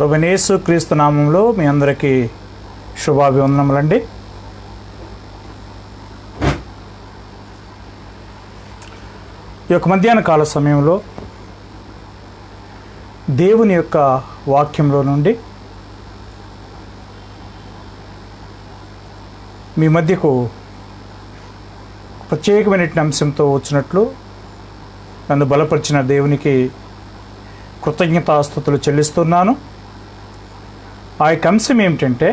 ప్రభువైన యేసు క్రీస్తు నామంలో మీ అందరికీ శుభాభివందనములండి. ఈ యొక్క మధ్యాహ్న కాల సమయంలో దేవుని యొక్క వాక్యంలో నుండి మీ మధ్యకు ప్రత్యేకమైన అంశంతో వచ్చినట్లు నన్ను బలపరిచిన దేవునికి కృతజ్ఞతాస్తుతులు చెల్లిస్తున్నాను. ఆ యొక్క అంశం ఏమిటంటే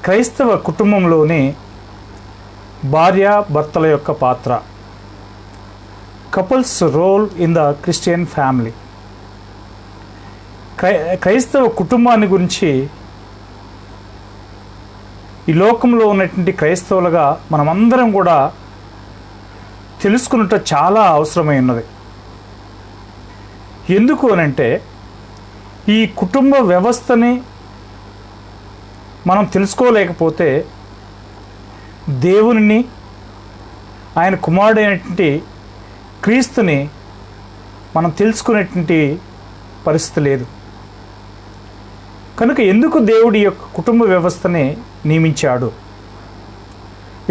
క్రైస్తవ కుటుంబంలోని భార్యాభర్తల యొక్క పాత్ర, couples role in the Christian family. క్రైస్తవ కుటుంబాన్ని గురించి ఈ లోకంలో ఉన్నటువంటి క్రైస్తవులుగా మనమందరం కూడా తెలుసుకున్నట్టు చాలా అవసరమై ఉన్నది. ఎందుకు అనంటే ఈ కుటుంబ వ్యవస్థని మనం తెలుసుకోలేకపోతే దేవునిని, ఆయన కుమారుడైనటువంటి క్రీస్తుని మనం తెలుసుకునేటువంటి పరిస్థితి లేదు. కనుక ఎందుకు దేవుడి యొక్క కుటుంబ వ్యవస్థని నియమించాడు?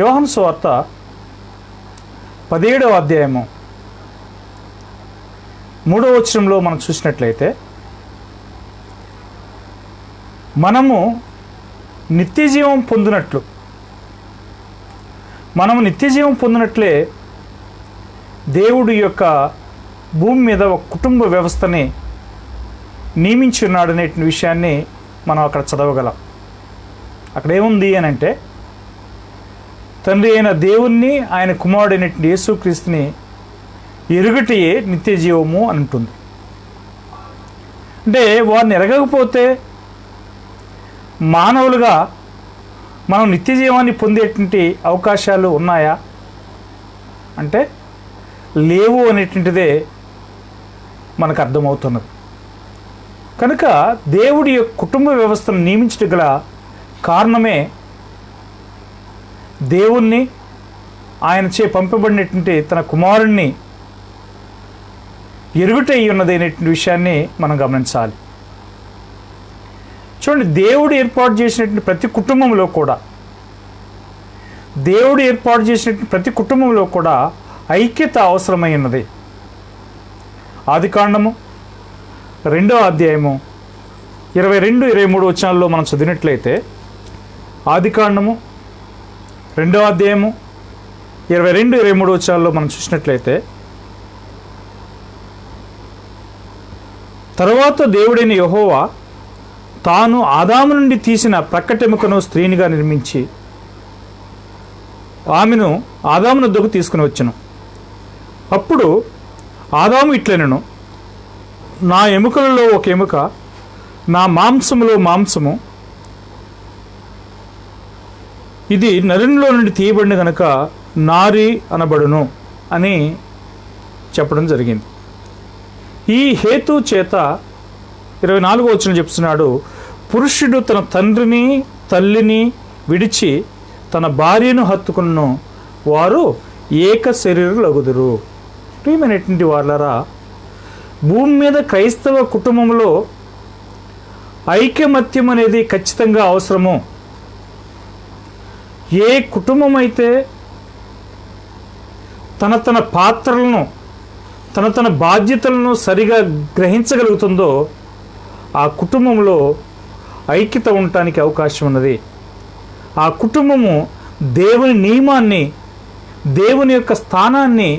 యోహాను సువార్త 17వ అధ్యాయము 3వ వచనంలో మనం చూసినట్లయితే, మనము నిత్యజీవం పొందినట్లే దేవుడి యొక్క భూమి మీద ఒక కుటుంబ వ్యవస్థని నియమించి ఉన్నాడు అనే విషయాన్ని మనం అక్కడ చదవగలం. అక్కడ ఏముంది అని అంటే, తండ్రి అయిన దేవుణ్ణి, ఆయన కుమారుడైనటువంటి యేసుక్రీస్తుని ఎరుగటయే నిత్య జీవము అని ఉంటుంది. అంటే వారిని ఎరగకపోతే మానవులుగా మనం నిత్య జీవాన్ని పొందేటువంటి అవకాశాలు ఉన్నాయా అంటే లేవు అనేటువంటిదే మనకు అర్థమవుతున్నది. కనుక దేవుడి యొక్క కుటుంబ వ్యవస్థను నియమించడం గల కారణమే దేవుణ్ణి, ఆయనచే పంపబడినటువంటి తన కుమారుణ్ణి ఎరుగుటై ఉన్నది అనేటువంటి విషయాన్ని మనం గమనించాలి. చూడండి, దేవుడు ఏర్పాటు చేసినటువంటి ప్రతి కుటుంబంలో కూడా ఐక్యత అవసరమై ఉన్నది. ఆదికాండము 2వ అధ్యాయము 22-23 వచనాల్లో మనం చదివినట్లయితే, ఆదికాండము 2వ అధ్యాయము 22-23 వచనాల్లో మనం చూసినట్లయితే, తరువాత దేవుడైన యెహోవా తాను ఆదాము నుండి తీసిన ప్రక్కటెముకను స్త్రీనిగా నిర్మించి ఆమెను ఆదాము వద్దకు తీసుకుని వచ్చెను. అప్పుడు ఆదాము ఇట్లనెను, నా ఎముకలలో ఒక ఎముక, నా మాంసములో మాంసము, ఇది నరునిలో నుండి తీయబడిన గనుక నారి అనబడును అని చెప్పడం జరిగింది. ఈ హేతు చేత 24వ వచనం చెప్తున్నాడు, పురుషుడు తన తండ్రిని తల్లిని విడిచి తన భార్యను హత్తుకును, వారు ఏక శరీరులగుదురు. ప్రియమైనటువంటి వాళ్ళరా, భూమి మీద క్రైస్తవ కుటుంబంలో ఐకమత్యం అనేది ఖచ్చితంగా అవసరము. ఏ కుటుంబం అయితే తన పాత్రలను, తన బాధ్యతలను సరిగా గ్రహించగలుగుతుందో ఆ కుటుంబంలో ఐక్యత ఉండటానికి అవకాశం ఉన్నది. ఆ కుటుంబము దేవుని నియమాన్ని, దేవుని యొక్క స్థానాన్ని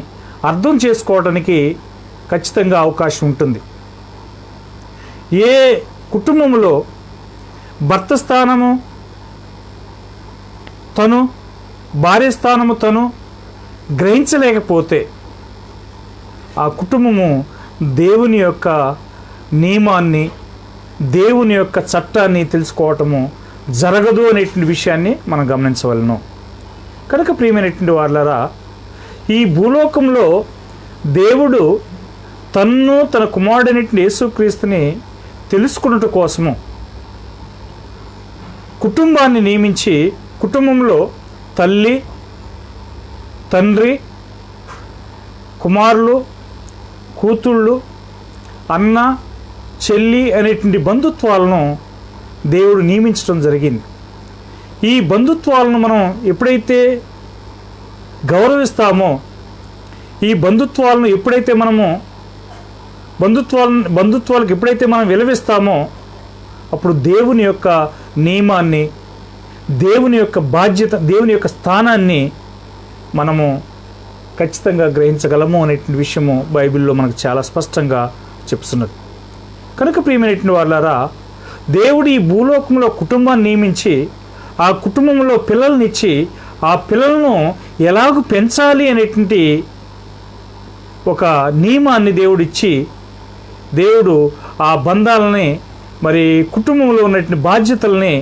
అర్థం చేసుకోవడానికి ఖచ్చితంగా అవకాశం ఉంటుంది. ఏ కుటుంబంలో భర్త స్థానము తను, భార్య స్థానము తను గ్రహించలేకపోతే ఆ కుటుంబము దేవుని యొక్క నియమాన్ని, దేవుని యొక్క చట్టాన్ని తెలుసుకోవటము జరగదు అనేటువంటి విషయాన్ని మనం గమనించవలను. కనుక ప్రియమైనటువంటి వాళ్ళరా, ఈ భూలోకంలో దేవుడు తన్ను, తన కుమారుడైనటువంటి యేసుక్రీస్తుని తెలుసుకున్నట్టు కోసము కుటుంబాన్ని నియమించి, కుటుంబంలో తల్లి, తండ్రి, కుమారులు, కూతుళ్ళు, అన్న, చెల్లి అనేటువంటి బంధుత్వాలను దేవుడు నియమించడం జరిగింది. ఈ బంధుత్వాలను మనం ఎప్పుడైతే గౌరవిస్తామో, ఈ బంధుత్వాలను ఎప్పుడైతే మనము బంధుత్వాలకు ఎప్పుడైతే మనం విలువిస్తామో, అప్పుడు దేవుని యొక్క నియమాన్ని, దేవుని యొక్క బాధ్యత, దేవుని యొక్క స్థానాన్ని మనము ఖచ్చితంగా గ్రహించగలము అనేటువంటి విషయము బైబిల్లో మనకు చాలా స్పష్టంగా చెప్తున్నది. కనుక ప్రియమైనటువంటి వాళ్ళారా, దేవుడు ఈ భూలోకంలో కుటుంబాన్ని నియమించి, ఆ కుటుంబంలో పిల్లల్నిచ్చి, ఆ పిల్లలను ఎలాగూ పెంచాలి అనేటువంటి ఒక నియమాన్ని దేవుడిచ్చి, దేవుడు ఆ బంధాలని, మరి కుటుంబంలో ఉన్నటువంటి బాధ్యతల్ని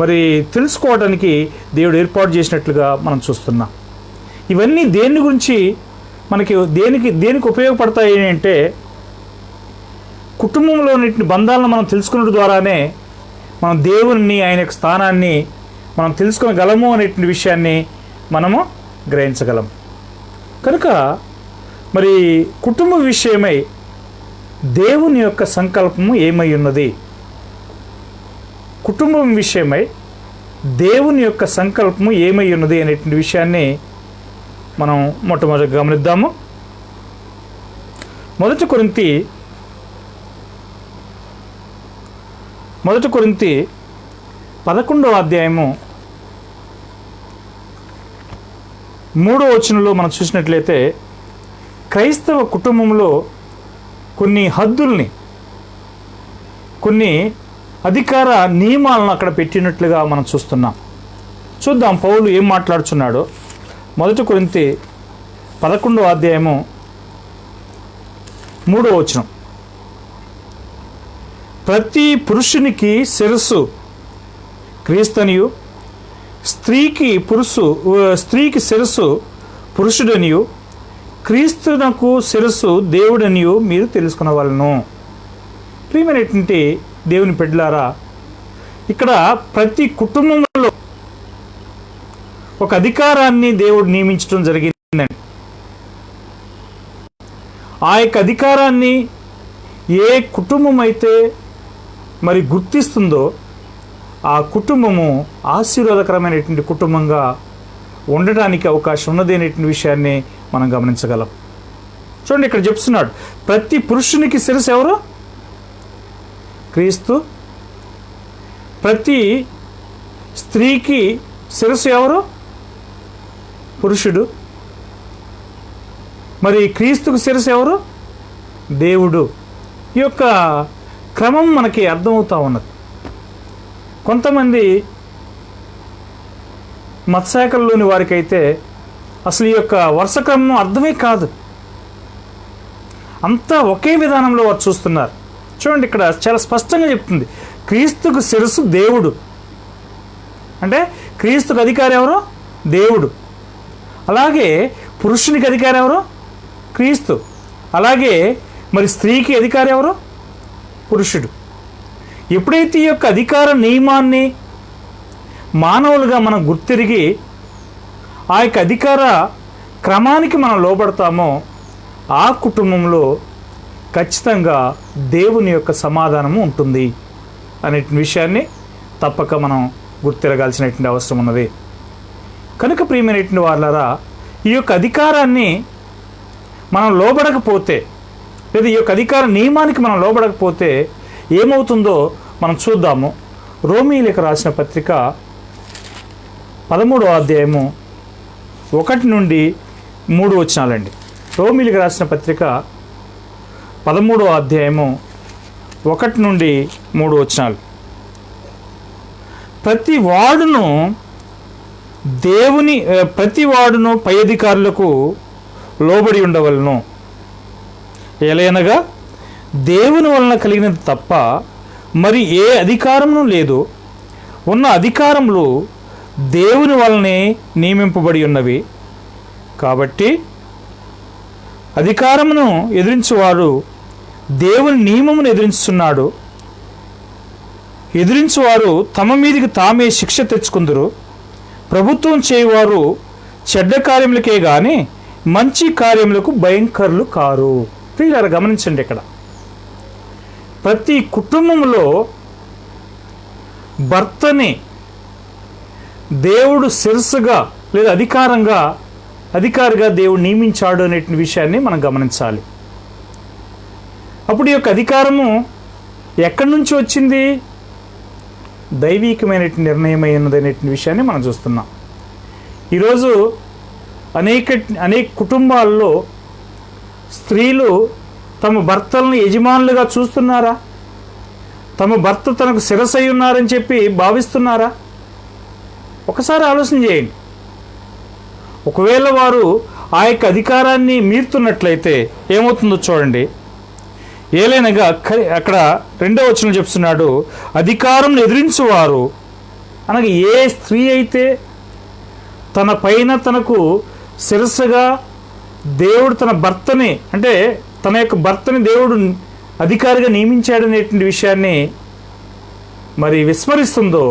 మరి తెలుసుకోవడానికి దేవుడు ఏర్పాటు చేసినట్లుగా మనం చూస్తున్నాం. ఇవన్నీ దేని గురించి మనకి దేనికి ఉపయోగపడతాయి అంటే, కుటుంబంలో ఉన్నటువంటి బంధాలను మనం తెలుసుకున్న ద్వారానే మనం దేవుని, ఆయన యొక్క స్థానాన్ని మనం తెలుసుకోగలము అనేటువంటి విషయాన్ని మనము గ్రహించగలం. కనుక మరి కుటుంబ విషయమై దేవుని యొక్క సంకల్పము ఏమై ఉన్నది, కుటుంబం విషయమై దేవుని యొక్క సంకల్పము ఏమై ఉన్నది అనేటువంటి విషయాన్ని మనం మొట్టమొదటి గమనిద్దాము. మొదటి కొరింథీ 11వ అధ్యాయము 3వ వచనంలో మనం చూసినట్లయితే, క్రైస్తవ కుటుంబంలో కొన్ని హద్దుల్ని, కొన్ని అధికార నియమాలను అక్కడ పెట్టినట్లుగా మనం చూస్తున్నాం. చూద్దాం పౌలు ఏం మాట్లాడుచున్నాడో. మొదటి కొరింథీ 11వ అధ్యాయము 3వ వచనం. ప్రతి పురుషునికి శిరస్సు క్రీస్తునియు, స్త్రీకి శిరస్సు పురుషుడనియు, క్రీస్తునకు శిరస్సు దేవుడనియు మీరు తెలుసుకునవలెను. ప్రియమైనటువంటి దేవుని బిడ్డలారా, ఇక్కడ ప్రతి కుటుంబంలో ఒక అధికారాన్ని దేవుడు నియమించడం జరిగిందండి. ఆ యొక్క అధికారాన్ని ఏ కుటుంబం అయితే మరి గుర్తిస్తుందో, ఆ కుటుంబము ఆశీర్వాదకరమైనటువంటి కుటుంబంగా ఉండడానికి అవకాశం ఉన్నది అనేటువంటి విషయాన్ని మనం గమనించగలం. చూడండి, ఇక్కడ చెప్తున్నాడు, ప్రతి పురుషునికి శిరస్సు ఎవరు? క్రీస్తు. ప్రతి స్త్రీకి శిరస్సు ఎవరు? పురుషుడు. మరి క్రీస్తుకు శిరస్సు ఎవరు? దేవుడు. ఈ యొక్క క్రమం మనకి అర్థమవుతూ ఉన్నది. కొంతమంది మతశాఖల్లోని వారికైతే అసలు ఈ యొక్క వరుస క్రమం అర్థమే కాదు, అంతా ఒకే విధానంలో వారు చూస్తున్నారు. చూడండి, ఇక్కడ చాలా స్పష్టంగా చెప్తుంది, క్రీస్తుకు శిరస్సు దేవుడు. అంటే క్రీస్తుకు అధికారి ఎవరు? దేవుడు. అలాగే పురుషునికి అధికారి ఎవరు? క్రీస్తు. అలాగే మరి స్త్రీకి అధికారి ఎవరు? పురుషుడు. ఎప్పుడైతే ఈ యొక్క అధికార నియమాన్ని మానవులుగా మనం గుర్తిరిగి ఆ యొక్క అధికార క్రమానికి మనం లోబడతామో, ఆ కుటుంబంలో ఖచ్చితంగా దేవుని యొక్క సమాధానము ఉంటుంది అనే విషయాన్ని తప్పక మనం గుర్తిరగాల్సినటువంటి అవసరం ఉన్నది. కనుక ప్రియమైనటువంటి వాళ్ళారా, ఈ యొక్క అధికారాన్ని మనం లోబడకపోతే, లేదా ఈ యొక్క అధికార నియమానికి మనం లోబడకపోతే ఏమవుతుందో మనం చూద్దాము. రోమీయులకు రాసిన పత్రిక 13వ అధ్యాయము 1 నుండి 3 వచనాలండి. రోమీయులకు రాసిన పత్రిక 13వ అధ్యాయము 1 నుండి 3 వచనాలు. ప్రతి వాడును పై అధికారులకు లోబడి ఉండవలను. ఎలయనగా దేవుని వలన కలిగినది తప్ప మరి ఏ అధికారమును లేదు. ఉన్న అధికారములు దేవుని వలనే నియమింపబడి ఉన్నవి. కాబట్టి అధికారమును ఎదిరించువాడు దేవుని నియమమును ఎదిరించువారు తమ మీదికి తామే శిక్ష తెచ్చుకుందురు. ప్రభుత్వం చేయువారు చెడ్డ కార్యములకే గాని మంచి కార్యములకు భయంకరులు కారు. ప్రియులారా, గమనించండి, ఇక్కడ ప్రతి కుటుంబంలో భర్తని దేవుడు శిరస్సుగా లేదా అధికారిగా దేవుడు నియమించాడు అనే విషయాన్ని మనం గమనించాలి. అప్పుడు ఈ యొక్క అధికారము ఎక్కడి నుంచి వచ్చింది? దైవీకమైన నిర్ణయం అయినది అనే విషయాన్ని మనం చూస్తున్నాం. ఈరోజు అనేక కుటుంబాల్లో స్త్రీలు తమ భర్తలను యజమానులుగా చూస్తున్నారా? తమ భర్త తనకు శిరస్సు అయి ఉన్నారని చెప్పి భావిస్తున్నారా? ఒకసారి ఆలోచన చేయండి. ఒకవేళ వారు ఆ యొక్క అధికారాన్ని మీరుతున్నట్లయితే ఏమవుతుందో చూడండి. ఏలైనగా అక్కడ 2వ వచనం చెప్తున్నాడు, అధికారం ఎదిరించువారు అనగా ఏ స్త్రీ అయితే తన పైన తనకు శిరస్సుగా దేవుడు తన భర్తని, అంటే తన యొక్క భర్తని దేవుడు అధికారిగా నియమించాడనేటువంటి విషయాన్ని మరి విస్మరిస్తుందో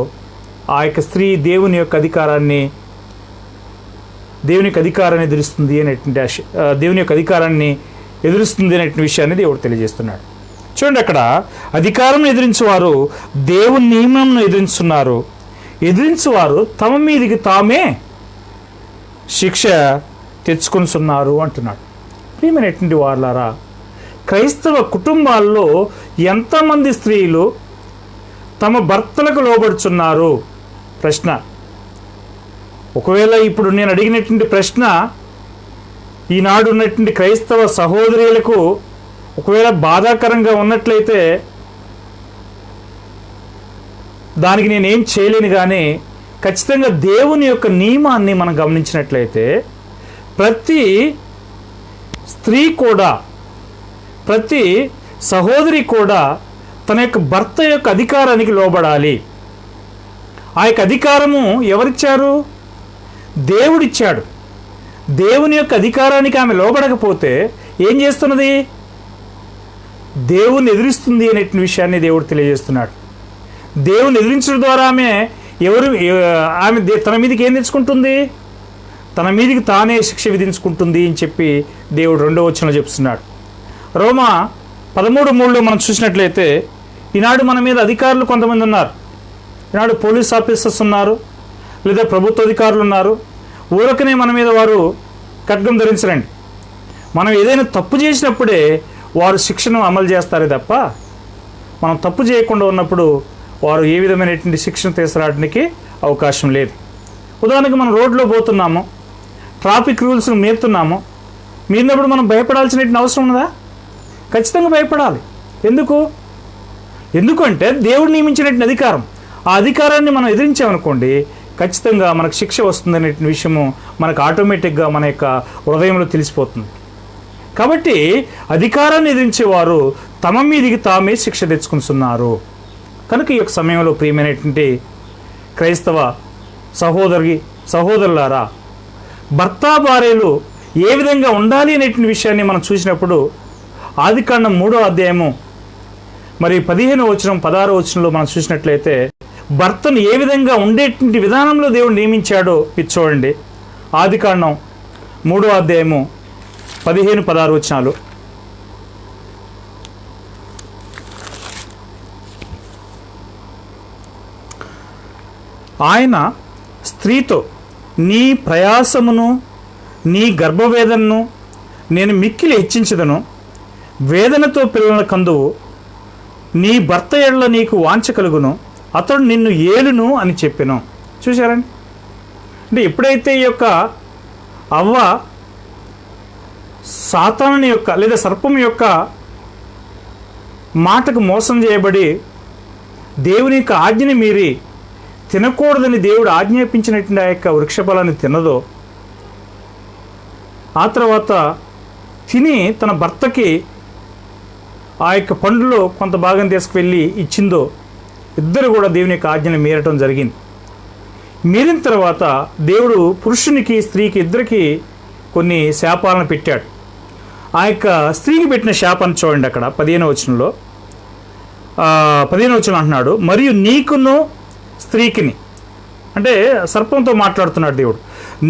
ఆ యొక్క స్త్రీ దేవుని యొక్క అధికారాన్ని ఎదురుస్తుంది అనేటువంటి దేవుని యొక్క అధికారాన్ని ఎదురుస్తుంది అనేటువంటి విషయాన్ని దేవుడు తెలియజేస్తున్నాడు. చూడండి, అక్కడ అధికారం ఎదిరించేవారు దేవుని నియమంను ఎదిరించున్నారు. ఎదిరించేవారు తమ మీదికి తామే శిక్ష తెచ్చుకొనిస్తున్నారు అంటున్నాడు. ప్రియమైనటువంటి వాళ్ళారా, క్రైస్తవ కుటుంబాల్లో ఎంతమంది స్త్రీలు తమ భర్తలకు లోబడుచున్నారు? ప్రశ్న. ఒకవేళ ఇప్పుడు నేను అడిగినటువంటి ప్రశ్న ఈనాడు ఉన్నటువంటి క్రైస్తవ సహోదరులకు ఒకవేళ బాధాకరంగా ఉన్నట్లయితే దానికి నేనేం చేయలేను. కానీ ఖచ్చితంగా దేవుని యొక్క నియమాన్ని మనం గమనించినట్లయితే ప్రతి స్త్రీ కూడా, ప్రతి సహోదరి కూడా తన యొక్క భర్త యొక్క అధికారానికి లోబడాలి. ఆ యొక్క అధికారము ఎవరిచ్చారు? దేవుడిచ్చాడు. దేవుని యొక్క అధికారానికి ఆమె లోబడకపోతే ఏం చేస్తున్నది? దేవుని ఎదిరిస్తుంది అనే విషయాన్ని దేవుడు తెలియజేస్తున్నాడు. దేవుని ఎదిరించడం ద్వారా ఆమె తన మీదకి ఏం తెచ్చుకుంటుంది? తన మీదకి తానే శిక్ష విధించుకుంటుంది అని చెప్పి దేవుడు 2వ వచనంలో చెప్తున్నాడు. రోమా 13:3 మనం చూసినట్లయితే ఈనాడు మన మీద అధికారులు కొంతమంది ఉన్నారు. ఈనాడు పోలీస్ ఆఫీసర్స్ ఉన్నారు, లేదా ప్రభుత్వ అధికారులు ఉన్నారు. ఊరకనే మన మీద వారు ఖడ్గం ధరించరండి. మనం ఏదైనా తప్పు చేసినప్పుడే వారు శిక్షను అమలు చేస్తారే తప్ప మనం తప్పు చేయకుండా ఉన్నప్పుడు వారు ఏ విధమైనటువంటి శిక్షణ తీసుకురావడానికి అవకాశం లేదు. ఉదాహరణకు మనం రోడ్లో పోతున్నాము, ట్రాఫిక్ రూల్స్ను మీరుతున్నాము. మీరినప్పుడు మనం భయపడాల్సినటువంటి అవసరం ఉన్నదా? ఖచ్చితంగా భయపడాలి. ఎందుకంటే దేవుడు నియమించినటువంటి అధికారం. ఆ అధికారాన్ని మనం ఎదిరించామనుకోండి, ఖచ్చితంగా మనకు శిక్ష వస్తుందనే విషయము మనకు ఆటోమేటిక్గా మన యొక్క హృదయంలో తెలిసిపోతుంది. కాబట్టి అధికారాన్ని ఎదిరించేవారు తమ మీదికి తామే శిక్ష తెచ్చుకుంటున్నారు. కనుక ఈ యొక్క సమయంలో ప్రియమైనటువంటి క్రైస్తవ సహోదరులారా, భర్త భార్యలు ఏ విధంగా ఉండాలి అనేటువంటి విషయాన్ని మనం చూసినప్పుడు ఆదికాండం 3వ అధ్యాయము మరి 15వ వచనం 16వ వచనంలో మనం చూసినట్లయితే భర్తను ఏ విధంగా ఉండేటువంటి విధానంలో దేవుడు నియమించాడో ఇది చూడండి. ఆదికాండం 3వ అధ్యాయము 15-16 వచనాలు. ఆయన స్త్రీతో, నీ ప్రయాసమును నీ గర్భవేదనను నేను మిక్కిలి హెచ్చించదను, వేదనతో పిల్లల కందువు, నీ భర్త ఎడల నీకు వాంఛ కలుగును, అతడు నిన్ను ఏలును అని చెప్పెను. చూశారండి, అంటే ఎప్పుడైతే ఈ యొక్క అవ్వ సాతాను యొక్క లేదా సర్పం యొక్క మాటకు మోసం చేయబడి దేవుని యొక్క ఆజ్ఞని మీరి తినకూడదని దేవుడు ఆజ్ఞాపించినటువంటి ఆ యొక్క వృక్షఫలాన్ని తిన్నదో, ఆ తర్వాత తిని తన భర్తకి ఆ యొక్క పండులో కొంత భాగం తీసుకువెళ్ళి ఇచ్చిందో, ఇద్దరు కూడా దేవుని యొక్క ఆజ్ఞను మీరటం జరిగింది. మీరిన తర్వాత దేవుడు పురుషునికి స్త్రీకి ఇద్దరికి కొన్ని శాపాలను పెట్టాడు. ఆ యొక్క స్త్రీకి పెట్టిన శాపాన్ని చూడండి. అక్కడ 15వ వచనంలో 15వ వచనం అంటున్నాడు, మరియు నీకును స్త్రీకిని, అంటే సర్పంతో మాట్లాడుతున్నాడు దేవుడు,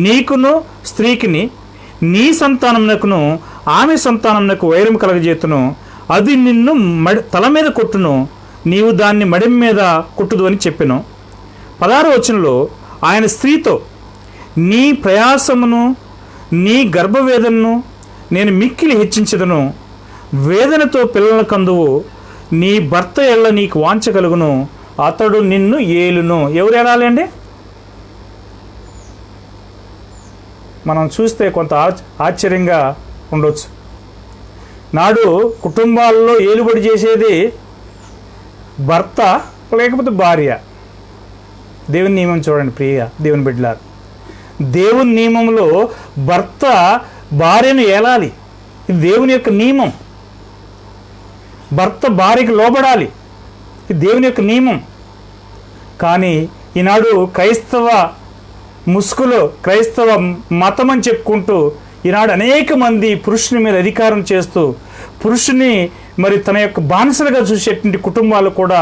నీకును స్త్రీకిని నీ సంతానమునకును ఆమె సంతానమునకు వైరం కలగజేతును, అది నిన్ను తల మీద కొట్టును, నీవు దాన్ని మడిం మీద కొట్టుదు అని చెప్పెను. 16వ వచనంలో ఆయన స్త్రీతో, నీ ప్రయాసమును నీ గర్భవేదనను నేను మిక్కిలి హెచ్చించదును, వేదనతో పిల్లల కందువు, నీ భర్త ఎల్ల నీకు వాంఛ కలుగును, అతడు నిన్ను ఏలును. ఎవరు ఏలాలి అండి? మనం చూస్తే కొంత ఆశ్చర్యంగా ఉండొచ్చు. నాడు కుటుంబాల్లో ఏలుబడి చేసేది భర్త లేకపోతే భార్య. దేవుని నియమం చూడండి ప్రియ దేవుని బిడ్డలారా, దేవుని నియమంలో భర్త భార్యను ఏలాలి. ఇది దేవుని యొక్క నియమం. భర్త భార్యకి లోబడాలి, ఇది దేవుని యొక్క నియమం. కానీ ఈనాడు క్రైస్తవ ముసుగులో క్రైస్తవ మతం అని చెప్పుకుంటూ ఈనాడు అనేక మంది పురుషుని మీద అధికారం చేస్తూ పురుషుని మరి తన యొక్క బానిసలుగా చూసేటువంటి కుటుంబాలు కూడా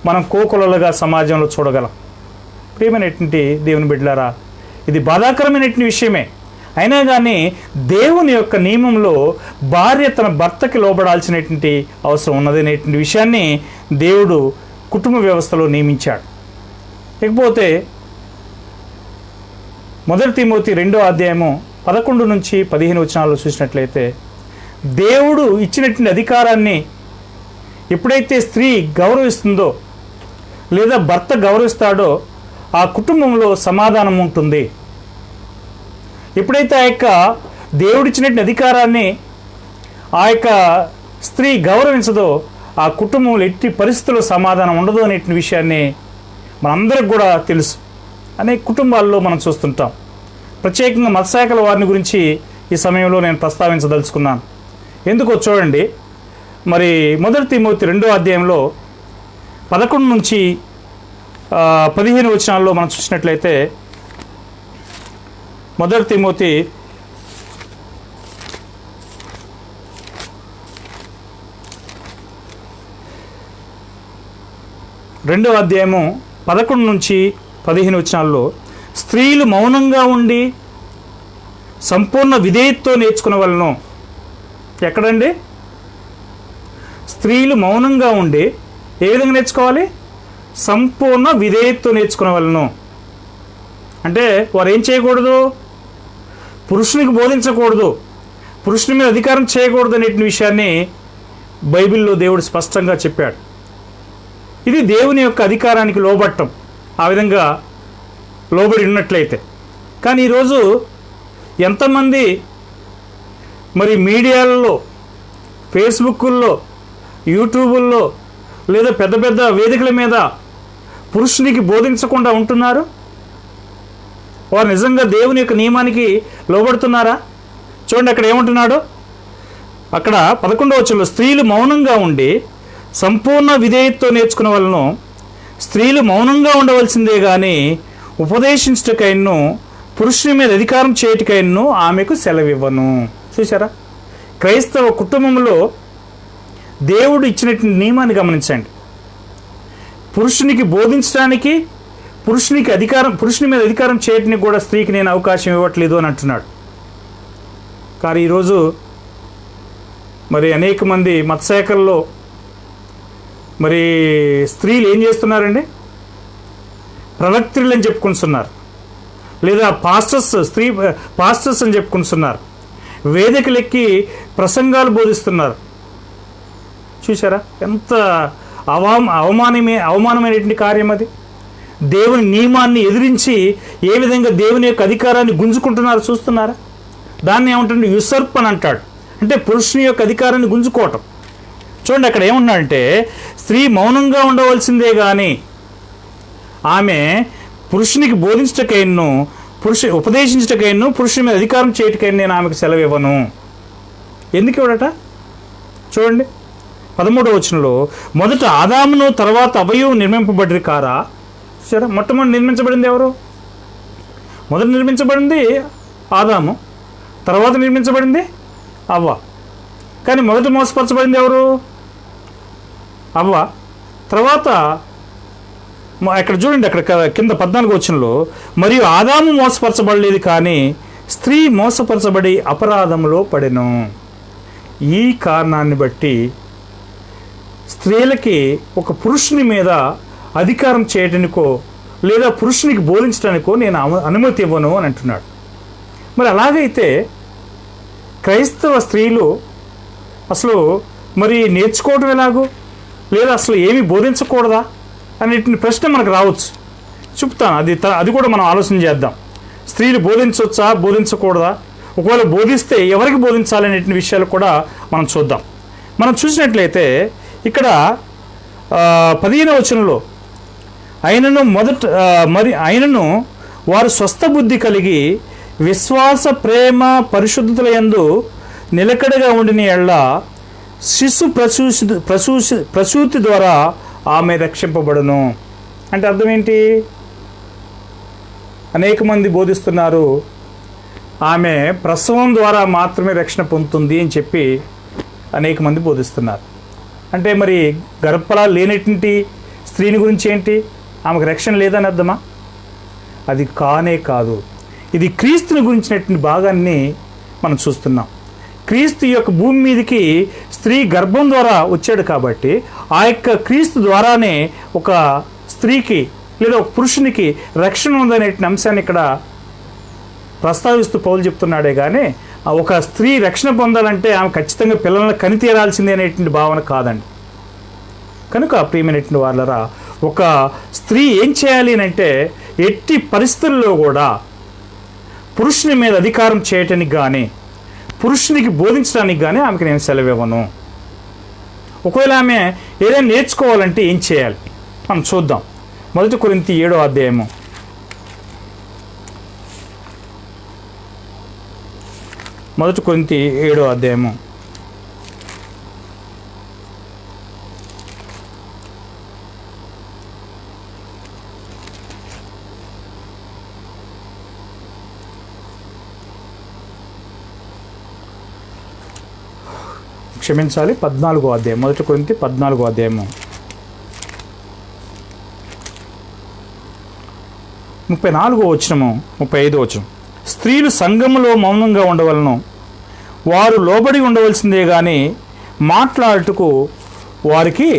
మనం కోకొలలుగా సమాజంలో చూడగలం. ప్రియమైనటువంటి దేవుని బిడ్డలారా, ఇది బాధాకరమైనటువంటి విషయమే. అయినా కానీ దేవుని యొక్క నియమంలో భార్య తన భర్తకి లోబడాల్సినటువంటి అవసరం ఉన్నదనేటువంటి విషయాన్ని దేవుడు కుటుంబ వ్యవస్థలో నియమించాడు. ఇకపోతే 1 తిమోతి 2వ అధ్యాయము 11 నుంచి 15 వచనాల్లో చూసినట్లయితే, దేవుడు ఇచ్చినటువంటి అధికారాన్ని ఎప్పుడైతే స్త్రీ గౌరవిస్తుందో లేదా భర్త గౌరవిస్తాడో ఆ కుటుంబంలో సమాధానం ఉంటుంది. ఎప్పుడైతే ఆ యొక్క దేవుడిచ్చినటువంటి అధికారాన్ని ఆ యొక్క స్త్రీ గౌరవించదో ఆ కుటుంబంలో ఎట్టి పరిస్థితుల్లో సమాధానం ఉండదు అనేటువంటి విషయాన్ని మనందరికి కూడా తెలుసు. అనేక కుటుంబాల్లో మనం చూస్తుంటాం. ప్రత్యేకంగా మతశాఖల వారిని గురించి ఈ సమయంలో నేను ప్రస్తావించదలుచుకున్నాను. ఎందుకో చూడండి. మరి 1 తిమోతి 2వ అధ్యాయంలో 11 నుంచి 15 వచనాల్లో మనం చూసినట్లయితే, 1 తిమోతి 2వ అధ్యాయము 11 నుంచి 15 వచనాల్లో, స్త్రీలు మౌనంగా ఉండి సంపూర్ణ విధేయతతో నేర్చుకునవలను. ఎక్కడండి? స్త్రీలు మౌనంగా ఉండి ఏ విధంగా నేర్చుకోవాలి? సంపూర్ణ విధేయతతో నేర్చుకునవలను. అంటే వారు ఏం చేయకూడదు? పురుషునికి బోధించకూడదు, పురుషుని మీద అధికారం చేయకూడదు అనే విషయాన్ని బైబిల్లో దేవుడు స్పష్టంగా చెప్పాడు. ఇది దేవుని యొక్క అధికారానికి లోబట్టం. ఆ విధంగా లోబడి ఉన్నట్లయితే. కానీ ఈరోజు ఎంతమంది మరి మీడియాలలో, ఫేస్బుక్ల్లో, యూట్యూబుల్లో లేదా పెద్ద పెద్ద వేదికల మీద పురుషునికి బోధించకుండా ఉంటున్నారు? వారు నిజంగా దేవుని యొక్క నియమానికి లోబడుతున్నారా? చూడండి అక్కడ ఏమంటున్నాడు. అక్కడ 11వ వచనంలో, స్త్రీలు మౌనంగా ఉండి సంపూర్ణ విధేయతతో నేర్చుకునే వాళ్ళను, స్త్రీలు మౌనంగా ఉండవలసిందే కానీ ఉపదేశించటకైను పురుషుని మీద అధికారం చేయటకైను ఆమెకు సెలవివ్వను. చూసారా? క్రైస్తవ కుటుంబంలో దేవుడు ఇచ్చినటువంటి నియమాన్ని గమనించండి. పురుషునికి బోధించడానికి, పురుషుని మీద అధికారం చేయటానికి కూడా స్త్రీకి నేను అవకాశం ఇవ్వట్లేదు అని అంటున్నాడు. కానీ ఈరోజు మరి అనేక మంది మతశాఖల్లో మరి స్త్రీలు ఏం చేస్తున్నారండి? ప్రవక్త్రులు అని చెప్పుకుంటున్నారు, లేదా పాస్టర్స్ అని చెప్పుకుంటున్నారు, వేదికలెక్కి ప్రసంగాలు బోధిస్తున్నారు. చూసారా ఎంత అవమానమైనటువంటి కార్యం అది. దేవుని నియమాన్ని ఎదిరించి ఏ విధంగా దేవుని యొక్క అధికారాన్ని గుంజుకుంటున్నారో చూస్తున్నారా? దాన్ని ఏమంటాడు? యుసర్ప్ అని అంటాడు. అంటే పురుషుని యొక్క అధికారాన్ని గుంజుకోవటం. చూడండి అక్కడ ఏమన్నాడంటే, స్త్రీ మౌనంగా ఉండవలసిందే కానీ ఆమె పురుషునికి బోధించటకైను ఉపదేశించటకైను పురుషుని మీద అధికారం చేయటకైనా నేను ఆమెకు సెలవు ఇవ్వను. ఎందుకు ఇవ్వడట? చూడండి 13వ వచనంలో, మొదట ఆదామును తర్వాత అవ్వయు నిర్మింపబడి కారా? సరే, మొట్టమొదటి నిర్మించబడింది ఎవరు? మొదట నిర్మించబడింది ఆదాము, తర్వాత నిర్మించబడింది అవ్వ. కానీ మొదట మోసపరచబడింది ఎవరు? అవ్వ. తర్వాత ఇక్కడ చూడండి, అక్కడ కింద 14వ వచనంలో, మరియు ఆదాము మోసపరచబడలేదు కానీ స్త్రీ మోసపరచబడి అపరాధంలో పడెను. ఈ కారణాన్ని బట్టి స్త్రీలకి ఒక పురుషుని మీద అధికారం చేయడానికో లేదా పురుషునికి బోధించడానికో నేను అనుమతి ఇవ్వను అని అంటున్నాడు. మరి అలాగైతే క్రైస్తవ స్త్రీలు అసలు మరి నేర్చుకోవడం ఎలాగో, లేదా అసలు ఏమీ బోధించకూడదా అనేటువంటి ప్రశ్న మనకు రావచ్చు. చెప్తాను, అది కూడా మనం ఆలోచన చేద్దాం. స్త్రీలు బోధించవచ్చా, బోధించకూడదా, ఒకవేళ బోధిస్తే ఎవరికి బోధించాలనే విషయాలు కూడా మనం చూద్దాం. మనం చూసినట్లయితే ఇక్కడ 15వ వచనంలో అయినను వారు స్వస్థ బుద్ధి కలిగి విశ్వాస ప్రేమ పరిశుద్ధతల యందు నిలకడగా ఉండిన ఎడల శిశు ప్రసూతి ద్వారా ఆమె రక్షింపబడును. అంటే అర్థం ఏంటి? అనేక మంది బోధిస్తున్నారు ఆమె ప్రసవం ద్వారా మాత్రమే రక్షణ పొందుతుంది అని చెప్పి అనేక మంది బోధిస్తున్నారు. అంటే మరి గర్భఫలాలు లేనటువంటి స్త్రీని గురించి ఏంటి? ఆమెకు రక్షణ లేదని అర్థమా? అది కానే కాదు. ఇది క్రీస్తుని గురించినటువంటి భాగాన్ని మనం చూస్తున్నాం. క్రీస్తు యొక్క భూమి మీదకి స్త్రీ గర్భం ద్వారా వచ్చాడు కాబట్టి ఆ యొక్క క్రీస్తు ద్వారానే ఒక స్త్రీకి లేదా ఒక పురుషునికి రక్షణ ఉందనే అంశాన్ని ఇక్కడ ప్రస్తావిస్తూ పౌలు చెప్తున్నాడే కానీ ఒక స్త్రీ రక్షణ పొందాలంటే ఆమె ఖచ్చితంగా పిల్లలను కని తీరాల్సిందే అనేటువంటి భావన కాదండి. కనుక ప్రియమైనటువంటి వాళ్ళరా, ఒక స్త్రీ ఏం చేయాలి అంటే ఎట్టి పరిస్థితుల్లో కూడా పురుషుని మీద అధికారం చేయటానికి కానీ పురుషునికి బోధించడానికి కానీ ఆమెకు నేను సెలవు ఇవ్వను. ఒకవేళ ఆమె ఏదైనా నేర్చుకోవాలంటే ఏం చేయాలి మనం చూద్దాం. 1 కొరింథీ 7వ అధ్యాయము 1 కొరింథీ 7వ అధ్యాయము 14వ అధ్యాయం 1 కొరింథీ 14వ అధ్యాయము 34వ వచనము 35వ వచనం. స్త్రీలు సంఘములో మౌనంగా ఉండవలను, వారు లోబడి ఉండవలసిందే కానీ మాట్లాడుటకు వారికి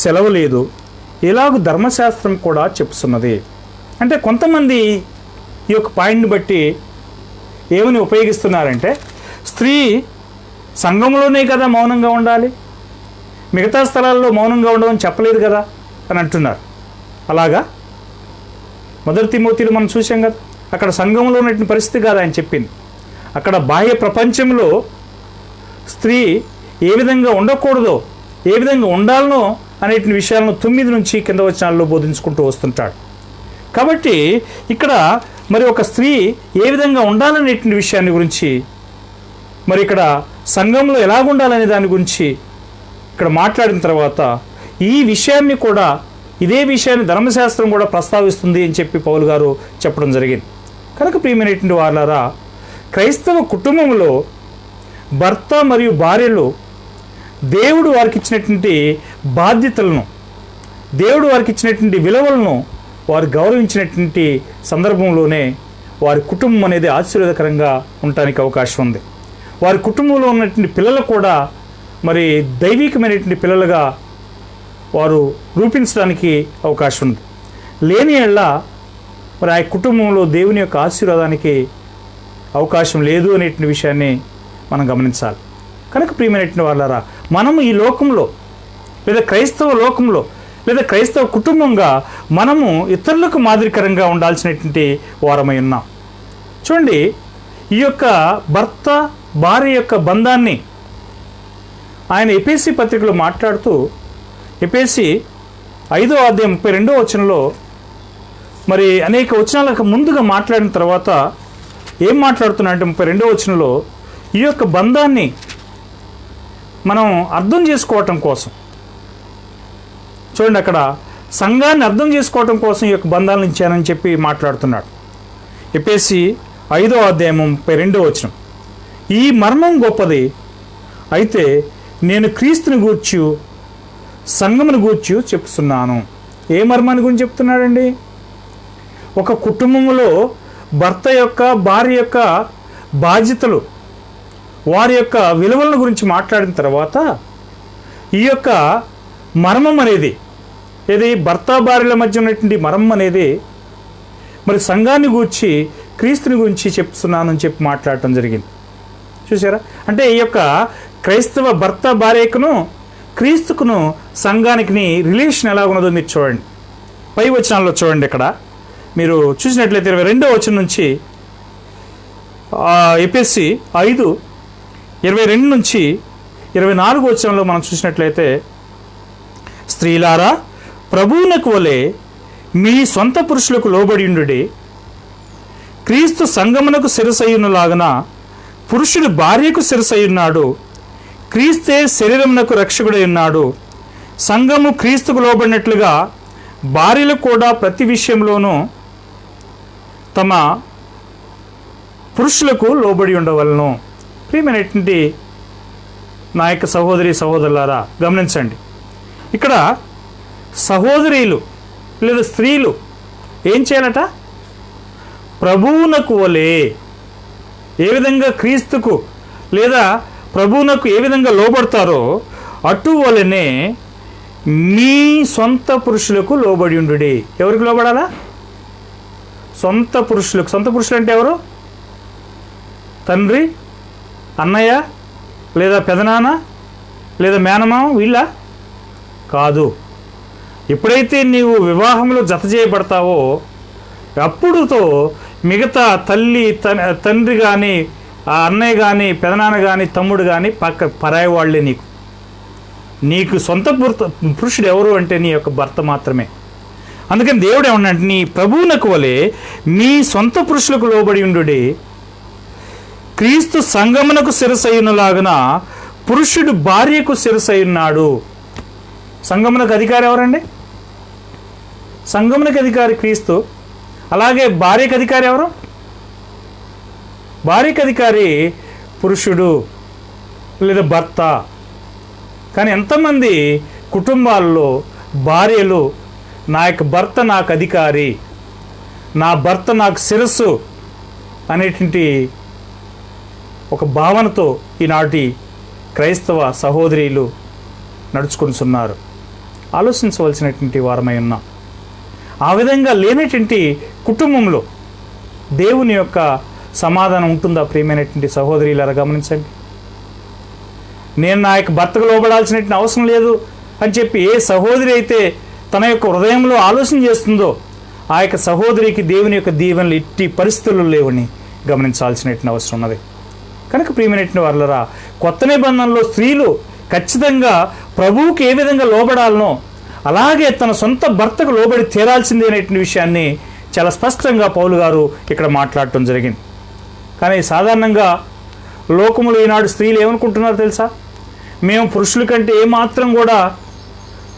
సెలవు లేదు, ఇలాగ ధర్మశాస్త్రం కూడా చెప్తున్నది. అంటే కొంతమంది ఈ యొక్క పాయింట్ని బట్టి ఏమని ఉపయోగిస్తున్నారంటే స్త్రీ సంఘంలోనే కదా మౌనంగా ఉండాలి, మిగతా స్థలాల్లో మౌనంగా ఉండవని చెప్పలేదు కదా అని అంటున్నారు. అలాగా 1 తిమోతిలో మనం చూసాం కదా, అక్కడ సంఘంలో ఉన్నటువంటి పరిస్థితి కాదు ఆయన చెప్పింది. అక్కడ బాహ్య ప్రపంచంలో స్త్రీ ఏ విధంగా ఉండకూడదో, ఏ విధంగా ఉండాలనో అనేటువంటి విషయాలను 9 నుంచి కింద వచనాల్లో బోధించుకుంటూ వస్తుంటాడు. కాబట్టి ఇక్కడ మరి ఒక స్త్రీ ఏ విధంగా ఉండాలనేటువంటి విషయాన్ని గురించి, మరి ఇక్కడ సంఘంలో ఎలాగుండాలనే దాని గురించి ఇక్కడ మాట్లాడిన తర్వాత ఈ విషయాన్ని కూడా, ఇదే విషయాన్ని ధర్మశాస్త్రం కూడా ప్రస్తావిస్తుంది అని చెప్పి పౌలు గారు చెప్పడం జరిగింది. కనుక ప్రియమైనటువంటి వాళ్ళారా, క్రైస్తవ కుటుంబంలో భర్త మరియు భార్యలు దేవుడు వారికి ఇచ్చినటువంటి బాధ్యతలను, దేవుడు వారికి ఇచ్చినటువంటి విలువలను వారు గౌరవించినటువంటి సందర్భంలోనే వారి కుటుంబం అనేది ఆశీర్వాదకరంగా ఉండటానికి అవకాశం ఉంది. వారి కుటుంబంలో ఉన్నటువంటి పిల్లలు కూడా మరి దైవికమైనటువంటి పిల్లలుగా వారు రూపించడానికి అవకాశం ఉంది. లేని ఎడల మరి ఆ కుటుంబంలో దేవుని యొక్క ఆశీర్వాదానికి అవకాశం లేదు అనేటువంటి విషయాన్ని మనం గమనించాలి. కనుక ప్రియమైనటువంటి వాళ్ళారా, మనము ఈ లోకంలో లేదా క్రైస్తవ లోకంలో లేదా క్రైస్తవ కుటుంబంగా మనము ఇతరులకు మాదిరికరంగా ఉండాల్సినటువంటి వారమై ఉన్నాం. చూడండి, ఈ యొక్క భర్త భార్య యొక్క బంధాన్ని ఆయన ఎఫెసీ పత్రికలో మాట్లాడుతూ ఎఫెసీ 5వ అధ్యాయం 32వ వచనంలో మరి అనేక వచనాలకు ముందుగా మాట్లాడిన తర్వాత ఏం మాట్లాడుతున్నాడంటే 32వ వచనంలో ఈ యొక్క బంధాన్ని మనం అర్థం చేసుకోవటం కోసం, చూడండి అక్కడ సంఘాన్ని అర్థం చేసుకోవటం కోసం ఈ యొక్క బంధాలను ఇచ్చానని చెప్పి మాట్లాడుతున్నాడు. ఎఫెసీ 5వ అధ్యాయం 32వ వచనం. ఈ మర్మం గొప్పది, అయితే నేను క్రీస్తుని గూర్చి సంఘమును గూర్చి చెప్తున్నాను. ఏ మర్మాన్ని గురించి చెప్తున్నాడండి? ఒక కుటుంబంలో భర్త యొక్క భార్య యొక్క బాధ్యతలు, వారి యొక్క విలువలను గురించి మాట్లాడిన తర్వాత ఈ యొక్క మర్మం అనేది, ఏది భర్త భార్యల మధ్య ఉన్నటువంటి మర్మం అనేది మరి సంఘాన్ని గూర్చి క్రీస్తుని గురించి చెప్తున్నానని చెప్పి మాట్లాడటం జరిగింది. చూసారా? అంటే ఈ యొక్క క్రైస్తవ భర్త భార్యకును క్రీస్తుకును సంఘానికి రిలేషన్ ఎలా ఉన్నదో మీరు చూడండి. పై వచనాల్లో చూడండి. ఇక్కడ మీరు చూసినట్లయితే 22వ వచనం నుంచి ఎఫెసీ 5:22 నుంచి 24వ వచనంలో మనం చూసినట్లయితే, స్త్రీలారా ప్రభువునకు వలె మీ సొంత పురుషులకు లోబడియుండుడి, క్రీస్తు సంగమునకు శిరసయ్యునులాగన పురుషుడు భార్యకు శిరసయ్యున్నాడు, క్రీస్తే శరీరమునకు రక్షకుడై ఉన్నాడు. సంఘము క్రీస్తుకు లోబడినట్లుగా భార్యలు కూడా ప్రతి విషయంలోనూ తమ పురుషులకు లోబడి ఉండవలను. ప్రియమైనటువంటి నా యొక్క సహోదరి సహోదరులారా గమనించండి. ఇక్కడ సహోదరీలు లేదా స్త్రీలు ఏం చేయాలట? ప్రభువునకు వలె, ఏ విధంగా క్రీస్తుకు లేదా ప్రభువునకు ఏ విధంగా లోబడతారో అటువలనే మీ సొంత పురుషులకు లోబడి ఉండుడి. ఎవరికి లోబడాలా? సొంత పురుషులకు. సొంత పురుషులు అంటే ఎవరు? తండ్రి, అన్నయ్య, లేదా పెదనాన్న, లేదా మేనమామ, వీళ్ళ కాదు. ఎప్పుడైతే నీవు వివాహంలో జత చేయబడతావో అప్పుడుతో మిగతా తల్లి, తండ్రి కానీ, ఆ అన్నయ్య కానీ, పెదనాన్న కానీ, తమ్ముడు కానీ పరాయి వాళ్లే. నీకు సొంత పురుషుడు ఎవరు అంటే నీ యొక్క భర్త మాత్రమే. అందుకని దేవుడు ఏమన్నాడు? నీ ప్రభువునకు వలె మీ సొంత పురుషులకు లోబడి ఉండుడి, క్రీస్తు సంగమునకు శిరసయ్యునులాగున పురుషుడు భార్యకు శిరసయ్యున్నాడు. సంగమునకు అధికారి ఎవరండి? సంగమునకు అధికారి క్రీస్తు. అలాగే భార్యకు అధికారి ఎవరు? భార్యకు అధికారి పురుషుడు లేదా భర్త. కానీ ఎంతమంది కుటుంబాల్లో భార్యలు నా యొక్క భర్త నాకు అధికారి, నా భర్త నాకు శిరస్సు అనేటువంటి ఒక భావనతో ఈనాటి క్రైస్తవ సహోదరీలు నడుచుకుంటున్నారు. ఆలోచించవలసినటువంటి వారమై ఉన్నాం. ఆ విధంగా లేనటువంటి కుటుంబంలో దేవుని యొక్క సమాధానం ఉంటుందా? ప్రియమైనటువంటి సహోదరీలారా గమనించండి. నేను నా యొక్క భర్తకు లోబడాల్సినటువంటి అవసరం లేదు అని చెప్పి ఏ సహోదరి అయితే తన యొక్క హృదయంలో ఆలోచన చేస్తుందో ఆ యొక్క సహోదరికి దేవుని యొక్క దీవెనలు ఇట్టి పరిస్థితుల్లో లేవని గమనించాల్సినటువంటి అవసరం ఉన్నది. కనుక ప్రియమైనటువంటి వారులారా, కొత్త నిబంధనలో స్త్రీలు ఖచ్చితంగా ప్రభువుకి ఏ విధంగా లోబడాలనో అలాగే తన సొంత భర్తకు లోబడి తీరాల్సిందే అనేటువంటి విషయాన్ని చాలా స్పష్టంగా పౌలు గారు ఇక్కడ మాట్లాడటం జరిగింది. కానీ సాధారణంగా లోకములు ఈనాడు స్త్రీలు ఏమనుకుంటున్నారో తెలుసా? మేము పురుషుల కంటే ఏమాత్రం కూడా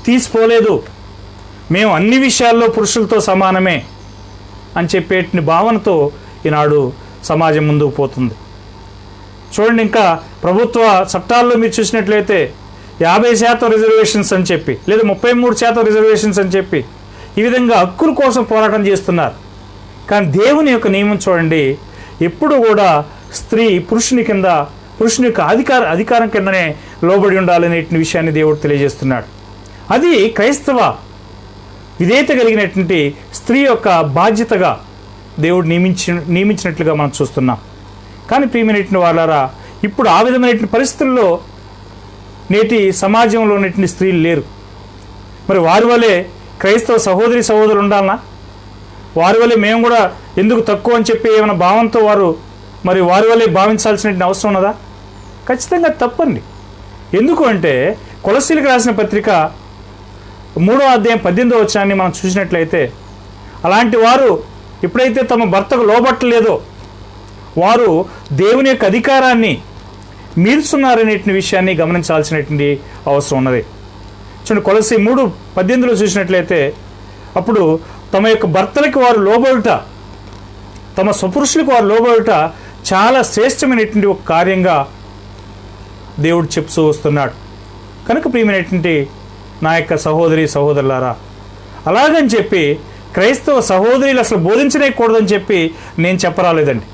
తీసిపోలేదు, మేము అన్ని విషయాల్లో పురుషులతో సమానమే అని చెప్పేటి భావనతో ఈనాడు సమాజం ముందుకు పోతుంది. చూడండి, ఇంకా ప్రభుత్వ చట్టాల్లో మీరు చూసినట్లయితే 50% రిజర్వేషన్స్ అని చెప్పి, లేదా 33% రిజర్వేషన్స్ అని చెప్పి ఈ విధంగా హక్కుల కోసం పోరాటం చేస్తున్నారు. కానీ దేవుని యొక్క నియమం చూడండి, ఎప్పుడు కూడా స్త్రీ పురుషుని యొక్క అధికారం కిందనే లోబడి ఉండాలనే విషయాన్ని దేవుడు తెలియజేస్తున్నాడు. అది క్రైస్తవ విధేయత కలిగినటువంటి స్త్రీ యొక్క బాధ్యతగా దేవుడు నియమించినట్లుగా మనం చూస్తున్నాం. కానీ ప్రియమైనటువంటి వాళ్ళారా, ఇప్పుడు ఆ విధమైనటువంటి పరిస్థితుల్లో నేటి సమాజంలో ఉన్నటువంటి స్త్రీలు లేరు. మరి వారి వల్లే క్రైస్తవ సహోదరులు ఉండాలనా? వారి వల్లే మేము కూడా ఎందుకు తక్కువ అని చెప్పి ఏమైనా భావంతో వారి వల్లే భావించాల్సిన అవసరం ఉన్నదా? ఖచ్చితంగా తప్పండి. ఎందుకు అంటే కొలస్సీలకు రాసిన పత్రిక 3వ అధ్యాయం 18వ వచనాన్ని మనం చూసినట్లయితే, అలాంటి వారు ఎప్పుడైతే తమ భర్తకు లోబట్టలేదో వారు దేవుని యొక్క అధికారాన్ని మీరుస్తున్నారనే విషయాన్ని గమనించాల్సినటువంటి అవసరం ఉన్నది. చూడండి, కొలస్సీ 3:18లో చూసినట్లయితే, అప్పుడు తమ యొక్క భర్తలకు వారు లోబడుట, తమ స్వపురుషులకు వారు లోబడుట చాలా శ్రేష్టమైనటువంటి ఒక కార్యంగా దేవుడు చెప్తూ వస్తున్నాడు. కనుక ప్రియమైనటువంటి నా యొక్క సహోదరులారా, అలాగని చెప్పి క్రైస్తవ సహోదరులు అసలు బోధించలేకూడదని చెప్పి నేను చెప్పరాలేదండి.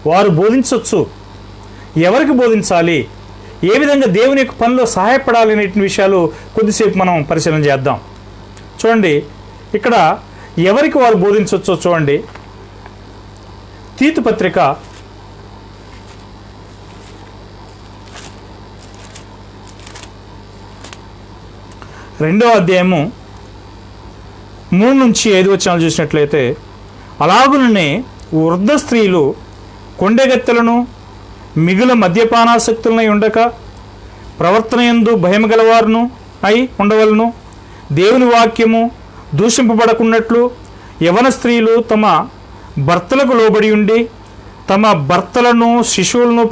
వారు బోధించవచ్చు. ఎవరికి బోధించాలి, ఏ విధంగా దేవుని యొక్క పనిలో సహాయపడాలి అనే విషయాలు కొద్దిసేపు మనం పరిశీలన చేద్దాం. చూడండి, ఇక్కడ ఎవరికి వారు బోధించవచ్చో చూడండి. తీతు పత్రిక 2వ అధ్యాయము 3-5 వచనాలు చూసినట్లయితే, అలాగుననే వృద్ధ స్త్రీలు కొండెగత్తెలను మిగుల మద్యపానాసక్తులనై ఉండక ప్రవర్తనయందు భయము గలవారును అయి ఉండవలను. దేవుని వాక్యము దూషింపబడకున్నట్లు యవన స్త్రీలు తమ భర్తలకు లోబడి ఉండి తమ భర్తలను శిశువులను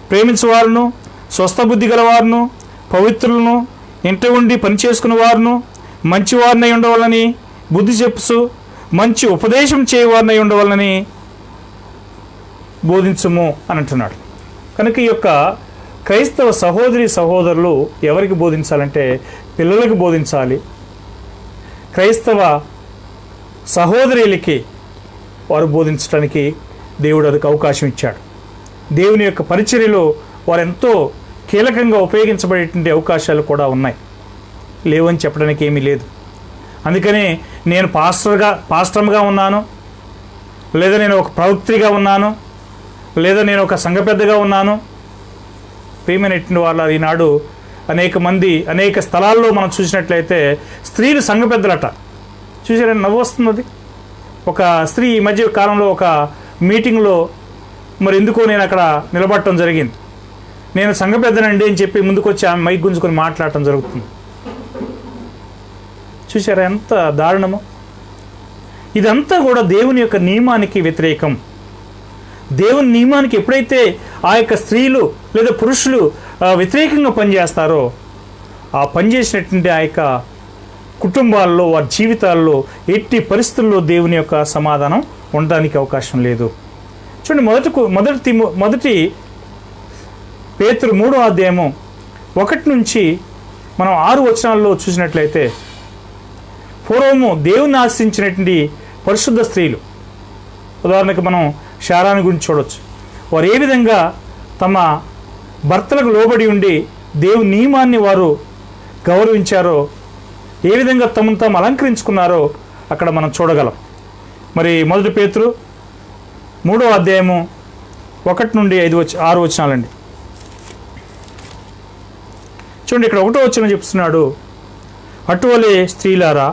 ప్రేమించువారును, స్వస్థబుద్ధి గలవారును, పవిత్రులను, ఇంట ఉండి పనిచేసుకున్న వారును, మంచివారినై ఉండవాలని బుద్ధి చెప్పుసు మంచి ఉపదేశం చేయవారినై ఉండవాలని బోధించము అని అంటున్నాడు. కనుక ఈ యొక్క క్రైస్తవ సహోదరులు ఎవరికి బోధించాలంటే పిల్లలకు బోధించాలి. క్రైస్తవ సహోదరులకి వారు బోధించడానికి దేవుడు అదికి అవకాశం ఇచ్చాడు. దేవుని యొక్క పరిచర్యలో వారు ఎంతో కీలకంగా ఉపయోగించబడేటువంటి అవకాశాలు కూడా ఉన్నాయి, లేవని చెప్పడానికి ఏమీ లేదు. అందుకని నేను పాస్టర్గా ఉన్నాను, లేదా నేను ఒక ప్రవక్త్రిగా ఉన్నాను, లేదా నేను ఒక సంఘ పెద్దగా ఉన్నాను. ప్రియమైనటువంటి వాళ్ళ ఈనాడు అనేక స్థలాల్లో మనం చూసినట్లయితే స్త్రీలు సంఘ పెద్దలట. చూసారని నవ్వు వస్తున్నది. ఒక స్త్రీ ఈ మధ్య కాలంలో ఒక మీటింగ్లో మరి ఎందుకో నేను అక్కడ నిలబడటం జరిగింది. నేను సంఘ పెద్దనండి అని చెప్పి ముందుకు వచ్చి ఆమె మైక్ గుంజుకొని మాట్లాడటం జరుగుతుంది. చూసారా ఎంత దారుణము. ఇదంతా కూడా దేవుని యొక్క నియమానికి వ్యతిరేకం. దేవుని నియమానికి ఎప్పుడైతే ఆ యొక్క స్త్రీలు లేదా పురుషులు వ్యతిరేకంగా పనిచేస్తారో ఆ పనిచేసినటువంటి ఆ యొక్క కుటుంబాల్లో వారి జీవితాల్లో ఎట్టి పరిస్థితుల్లో దేవుని యొక్క సమాధానం ఉండడానికి అవకాశం లేదు. చూడండి, మొదటి పేతురు 3వ అధ్యాయము 1 నుంచి మనం 6 వచనాల్లో చూసినట్లయితే, పూర్వము దేవుని ఆశ్రయించినటువంటి పరిశుద్ధ స్త్రీలు, ఉదాహరణకు మనం శారాని గురించి చూడవచ్చు. వారు ఏ విధంగా తమ భర్తలకు లోబడి ఉండి దేవుని నియమాన్ని వారు గౌరవించారో, ఏ విధంగా తమను తాము అలంకరించుకున్నారో అక్కడ మనం చూడగలం. మరి మొదటి పేతురు 3వ అధ్యాయము 1 నుండి 6 వచనాలండి. చూడండి, ఇక్కడ 1వ వచనం చెప్తున్నాడు, అటువలే స్త్రీలారా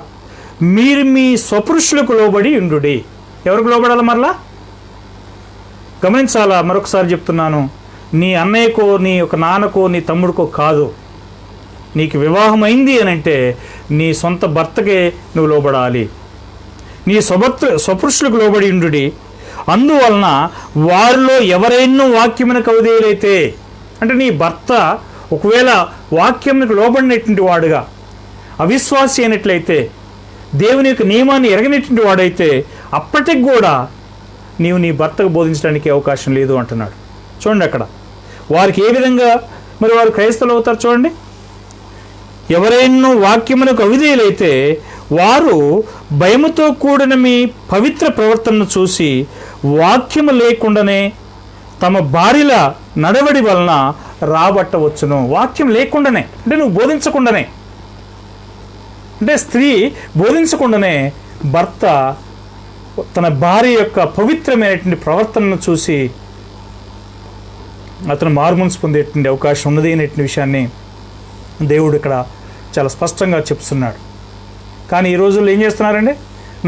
మీరు మీ స్వపురుషులకు లోబడి ఉండుడి. ఎవరికి లోబడాలి? మరలా గమనించాలా. మరొకసారి చెప్తున్నాను, నీ అన్నయ్యకో, నీ ఒక నాన్నకో, నీ తమ్ముడికో కాదు. నీకు వివాహం అయింది అని అంటే నీ సొంత భర్తకే నువ్వు లోబడాలి. నీ స్వపురుషులకు లోబడి ఉండుడి. అందువలన వారిలో ఎవరైనా వాక్యమునకు అవిధేయులైతే, అంటే నీ భర్త ఒకవేళ వాక్యమునకు లోబడినటువంటి వాడుగా అవిశ్వాసి అయినట్లయితే, దేవుని యొక్క నియమాన్ని ఎరగనటువంటి వాడైతే, అప్పటికి కూడా నీవు నీ భర్తకు బోధించడానికి అవకాశం లేదు అంటున్నాడు. చూడండి, అక్కడ వారికి ఏ విధంగా మరి వారు క్రైస్తవులు అవుతారు. చూడండి, ఎవరైనా వాక్యమునకు అవిధేయులైతే వారు భయముతో కూడిన మీ పవిత్ర ప్రవర్తనను చూసి వాక్యము లేకుండానే తమ భార్యల నడవడి వలన రాబట్టవచ్చును. వాక్యం లేకుండానే అంటే నువ్వు బోధించకుండానే, అంటే స్త్రీ బోధించకుండానే భర్త తన భార్య యొక్క పవిత్రమైనటువంటి ప్రవర్తనను చూసి అతను మార్మన్స్ పొందేటువంటి అవకాశం ఉన్నది అనేటువంటి విషయాన్ని దేవుడు ఇక్కడ చాలా స్పష్టంగా చెప్తున్నాడు. కానీ ఈ రోజుల్లో ఏం చేస్తున్నారండి?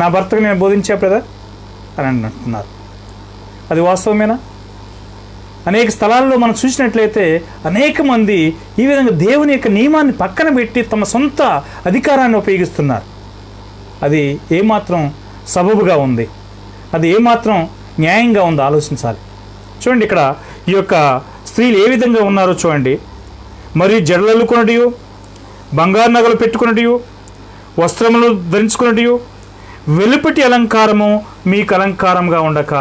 నా భర్తకు నేను బోధించా కదా అని అంటున్నారు. అది వాస్తవమేనా? అనేక స్థలాల్లో మనం చూసినట్లయితే అనేక మంది ఈ విధంగా దేవుని యొక్క నియమాన్ని పక్కన పెట్టి తమ సొంత అధికారాన్ని ఉపయోగిస్తున్నారు. అది ఏమాత్రం సబబుగా ఉంది? అది ఏమాత్రం న్యాయంగా ఉందో ఆలోచించాలి. చూడండి, ఇక్కడ ఈ యొక్క స్త్రీలు ఏ విధంగా ఉన్నారో చూడండి. మరియు జడలల్లుకొనుటయు, బంగారు నగలు పెట్టుకున్నటియు, వస్త్రములు ధరించుకున్నటియు, వెలుపటి అలంకారము మీకు అలంకారంగా ఉండక.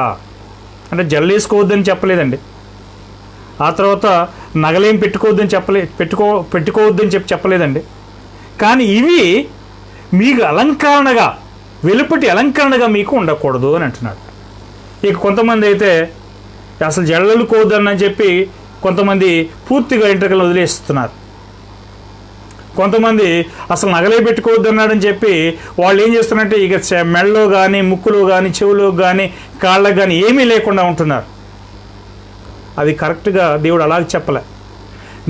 అంటే జడలు వేసుకోవద్దని చెప్పలేదండి. ఆ తర్వాత నగలేం పెట్టుకోవద్దని పెట్టుకోవద్దని చెప్పలేదండి. కానీ ఇవి మీకు అలంకరణగా, వెలుపటి అలంకరణగా మీకు ఉండకూడదు అని అంటున్నాడు. ఇక కొంతమంది అయితే అసలు జడలుకోవద్దని చెప్పి కొంతమంది పూర్తిగా వెంట్రుకలు వదిలేస్తున్నారు. కొంతమంది అసలు నగలే పెట్టుకోవద్దన్నాడని చెప్పి వాళ్ళు ఏం చేస్తున్నారంటే ఇక మెడలో కానీ, ముక్కులో కానీ, చెవులో కానీ, కాళ్ళకు కానీ ఏమీ లేకుండా ఉంటున్నారు. అది కరెక్ట్గా దేవుడు అలాగే చెప్పలే.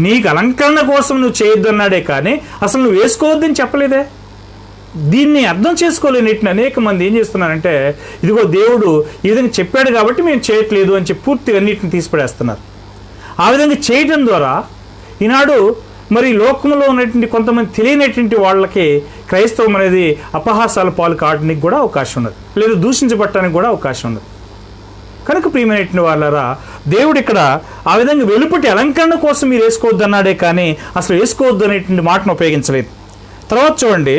నీకు అలంకరణ కోసం నువ్వు చేయొద్దన్నాడే కానీ అసలు నువ్వు వేసుకోవద్దని చెప్పలేదే. దీన్ని అర్థం చేసుకోలేనిటిని అనేక మంది ఏం చేస్తున్నారంటే, ఇదిగో దేవుడు ఈ విధంగా చెప్పాడు కాబట్టి మేము చేయట్లేదు అని చెప్పి పూర్తిగా అన్నిటిని తీసిపడేస్తున్నారు. ఆ విధంగా చేయడం ద్వారా ఈనాడు మరి లోకంలో ఉన్నటువంటి కొంతమంది తెలియనటువంటి వాళ్ళకి క్రైస్తవం అనేది అపహాసాల పాలు కావడానికి కూడా అవకాశం ఉన్నది, లేదా దూషించబట్టడానికి కూడా అవకాశం ఉన్నది. కనుక ప్రియమైనటువంటి వాళ్ళారా, దేవుడు ఇక్కడ ఆ విధంగా వెలుపటి అలంకరణ కోసం మీరు వేసుకోవద్దు అన్నాడే కానీ అసలు వేసుకోవద్దు అనేటువంటి మాటను ఉపయోగించలేదు. తర్వాత చూడండి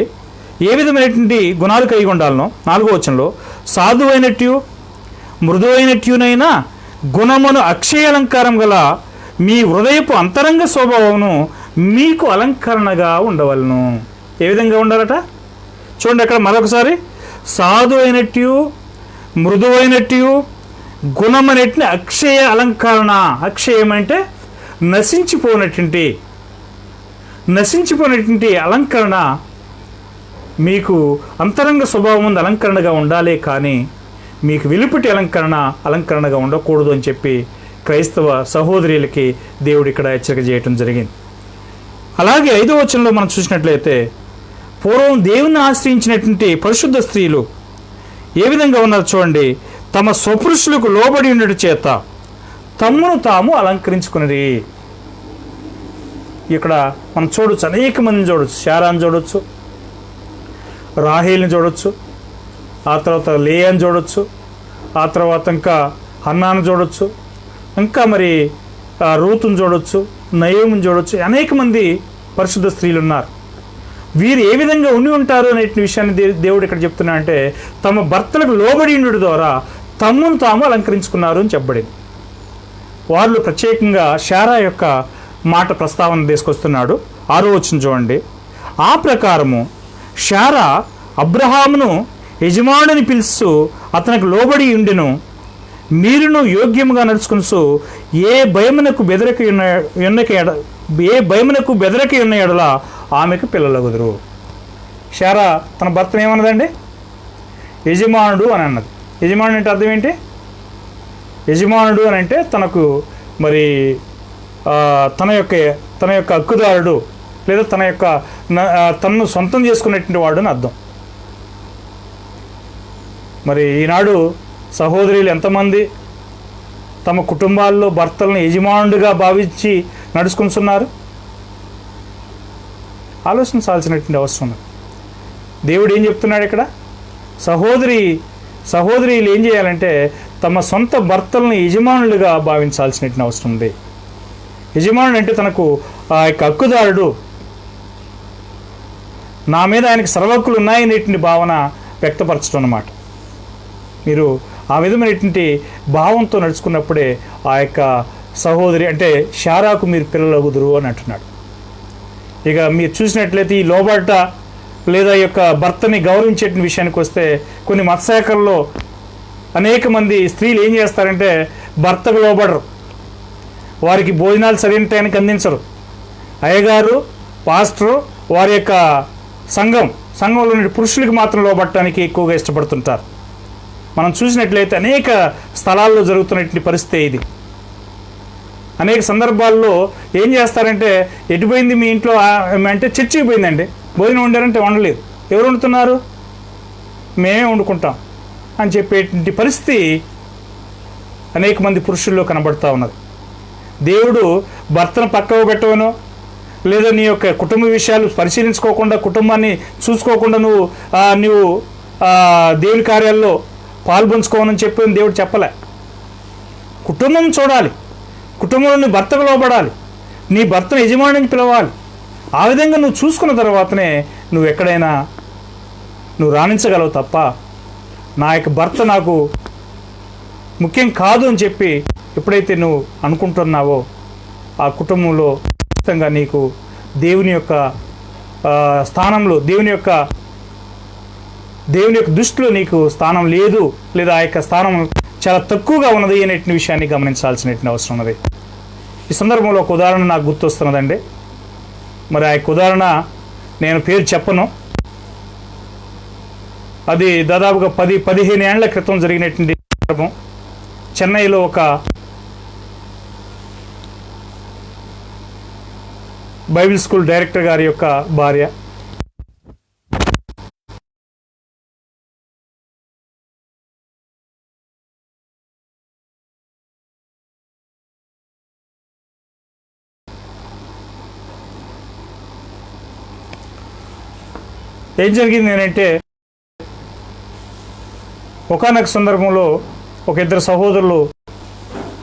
ఏ విధమైనటువంటి గుణాలు కలిగి ఉండాలనో 4వ వచనంలో, సాధువైనట్టు మృదువైనట్యునైనా గుణమును అక్షయ అలంకారం గల మీ హృదయపు అంతరంగ స్వభావమును మీకు అలంకరణగా ఉండవలను. ఏ విధంగా ఉండాలట చూడండి అక్కడ మరొకసారి, సాధు అయినట్టు మృదువైనట్టు గుణమనేటిని అక్షయ అలంకరణ. అక్షయం అంటే నశించిపోయినటువంటి అలంకరణ మీకు అంతరంగ స్వభావం ముందు అలంకరణగా ఉండాలి, కానీ మీకు వెలుపటి అలంకరణగా ఉండకూడదు అని చెప్పి క్రైస్తవ సహోదరులకి దేవుడు ఇక్కడ హెచ్చరిక చేయటం జరిగింది. అలాగే 5వ వచనంలో మనం చూసినట్లయితే, పూర్వం దేవుని ఆశ్రయించినటువంటి పరిశుద్ధ స్త్రీలు ఏ విధంగా ఉన్నారు చూడండి, తమ స్వపురుషులకు లోబడి ఉండట చేత తమ్మును తాము అలంకరించుకున్నది. ఇక్కడ మనం చూడొచ్చు, అనేక మందిని చూడొచ్చు. శారాను చూడొచ్చు, రాహేల్ని చూడొచ్చు, ఆ తర్వాత లేయాని చూడొచ్చు, ఆ తర్వాత ఇంకా హన్నాను చూడొచ్చు, ఇంకా మరి రూతుని చూడొచ్చు, నయోముని చూడొచ్చు. అనేక మంది పరిశుద్ధ స్త్రీలు ఉన్నారు. వీరు ఏ విధంగా ఉండి ఉంటారు అనే విషయాన్ని దేవుడు ఇక్కడ చెప్తున్నా అంటే, తమ భర్తలకు లోబడి ఉండడం ద్వారా తమ్మును తాము అలంకరించుకున్నారు అని చెప్పబడింది. వాళ్ళు ప్రత్యేకంగా శారా యొక్క మాట ప్రస్తావన తీసుకొస్తున్నాడు. 6వ వచనం చూడండి, ఆ ప్రకారము శారా అబ్రహామును యజమానుని పిలుస్తూ అతనికి లోబడి ఉండెను. మీరును యోగ్యముగా నడుచుకుని ఏ భయమునకు బెదరకి ఉన్న ఎడల ఆమెకు పిల్లలగుదురు. శారా తన భర్తను ఏమన్నదండి? యజమానుడు అని అన్నది. యజమానుడు అంటే అర్థం ఏంటి? యజమానుడు అని అంటే తనకు మరి తన యొక్క హక్కుదారుడు, లేదా తనను సొంతం చేసుకునేటువంటి వాడు అని అర్థం. మరి ఈనాడు సహోదరులు ఎంతమంది తమ కుటుంబాల్లో భర్తలను యజమానుడిగా భావించి నడుచుకుంటున్నారు? ఆలోచించాల్సినటువంటి అవసరం ఉంది. దేవుడు ఏం చెప్తున్నాడు ఇక్కడ? సహోదరులు ఏం చేయాలంటే తమ సొంత భర్తలను యజమానులుగా భావించాల్సినటువంటి అవసరం ఉంది. యజమానుడు అంటే తనకు ఆ యొక్క హక్కుదారుడు, నా మీద ఆయనకు సర్వహక్కులు ఉన్నాయనేటువంటి భావన వ్యక్తపరచడం అన్నమాట. మీరు ఆ విధమైనటువంటి భావంతో నడుచుకున్నప్పుడే ఆ యొక్క సహోదరి అంటే శారాకు మీరు పిల్లలగుదురు అని అంటున్నాడు. ఇక మీరు చూసినట్లయితే ఈ లోబడ్డ లేదా ఈ యొక్క భర్తని గౌరవించే విషయానికి వస్తే, కొన్ని మతశాఖల్లో అనేక మంది స్త్రీలు ఏం చేస్తారంటే భర్తకు లోబడరు, వారికి భోజనాలు సరైన టైంకి అందించరు. అయ్యగారు, పాస్టరు వారి యొక్క సంఘంలో పురుషులకు మాత్రం లోబడటానికి ఎక్కువగా ఇష్టపడుతుంటారు. మనం చూసినట్లయితే అనేక స్థలాల్లో జరుగుతున్నటువంటి పరిస్థితి ఇది. అనేక సందర్భాల్లో ఏం చేస్తారంటే, ఎటుపోయింది మీ ఇంట్లో అంటే చర్చికి పోయిందండి, భోజనం వండారంటే వండలేదు, ఎవరు వండుతున్నారు? మేమే వండుకుంటాం అని చెప్పేటువంటి పరిస్థితి అనేక మంది పురుషుల్లో కనబడుతూ ఉన్నది. దేవుడు భర్తను పక్కకు పెట్టవనో, లేదా నీ యొక్క కుటుంబ విషయాలు పరిశీలించుకోకుండా, కుటుంబాన్ని చూసుకోకుండా నువ్వు దేవుని కార్యాల్లో పాల్పంచుకోవని చెప్పి దేవుడు చెప్పలే. కుటుంబం చూడాలి, కుటుంబంలో భర్తకు లోబడాలి, నీ భర్తను యజమానిని పిలవాలి. ఆ విధంగా నువ్వు చూసుకున్న తర్వాతనే నువ్వు ఎక్కడైనా నువ్వు రాణించగలవు తప్ప, నా యొక్క భర్త నాకు ముఖ్యం కాదు అని చెప్పి ఎప్పుడైతే నువ్వు అనుకుంటున్నావో ఆ కుటుంబంలో ఖచ్చితంగా నీకు దేవుని యొక్క స్థానంలో, దేవుని యొక్క దృష్టిలో నీకు స్థానం లేదు, లేదా ఆ యొక్క స్థానం చాలా తక్కువగా ఉన్నది అనే విషయాన్ని గమనించాల్సిన అవసరం ఉన్నది. ఈ సందర్భంలో ఒక ఉదాహరణ నాకు గుర్తొస్తున్నదండి. మరి ఆ ఉదాహరణ నేను పేరు చెప్పను. అది దాదాపుగా 10-15 ఏళ్ల క్రితం జరిగినటువంటి సందర్భం. చెన్నైలో ఒక బైబిల్ స్కూల్ డైరెక్టర్ గారి యొక్క భార్య ఏం జరిగింది అంటే, ఒకానొక సందర్భంలో ఒక ఇద్దరు సహోదరులు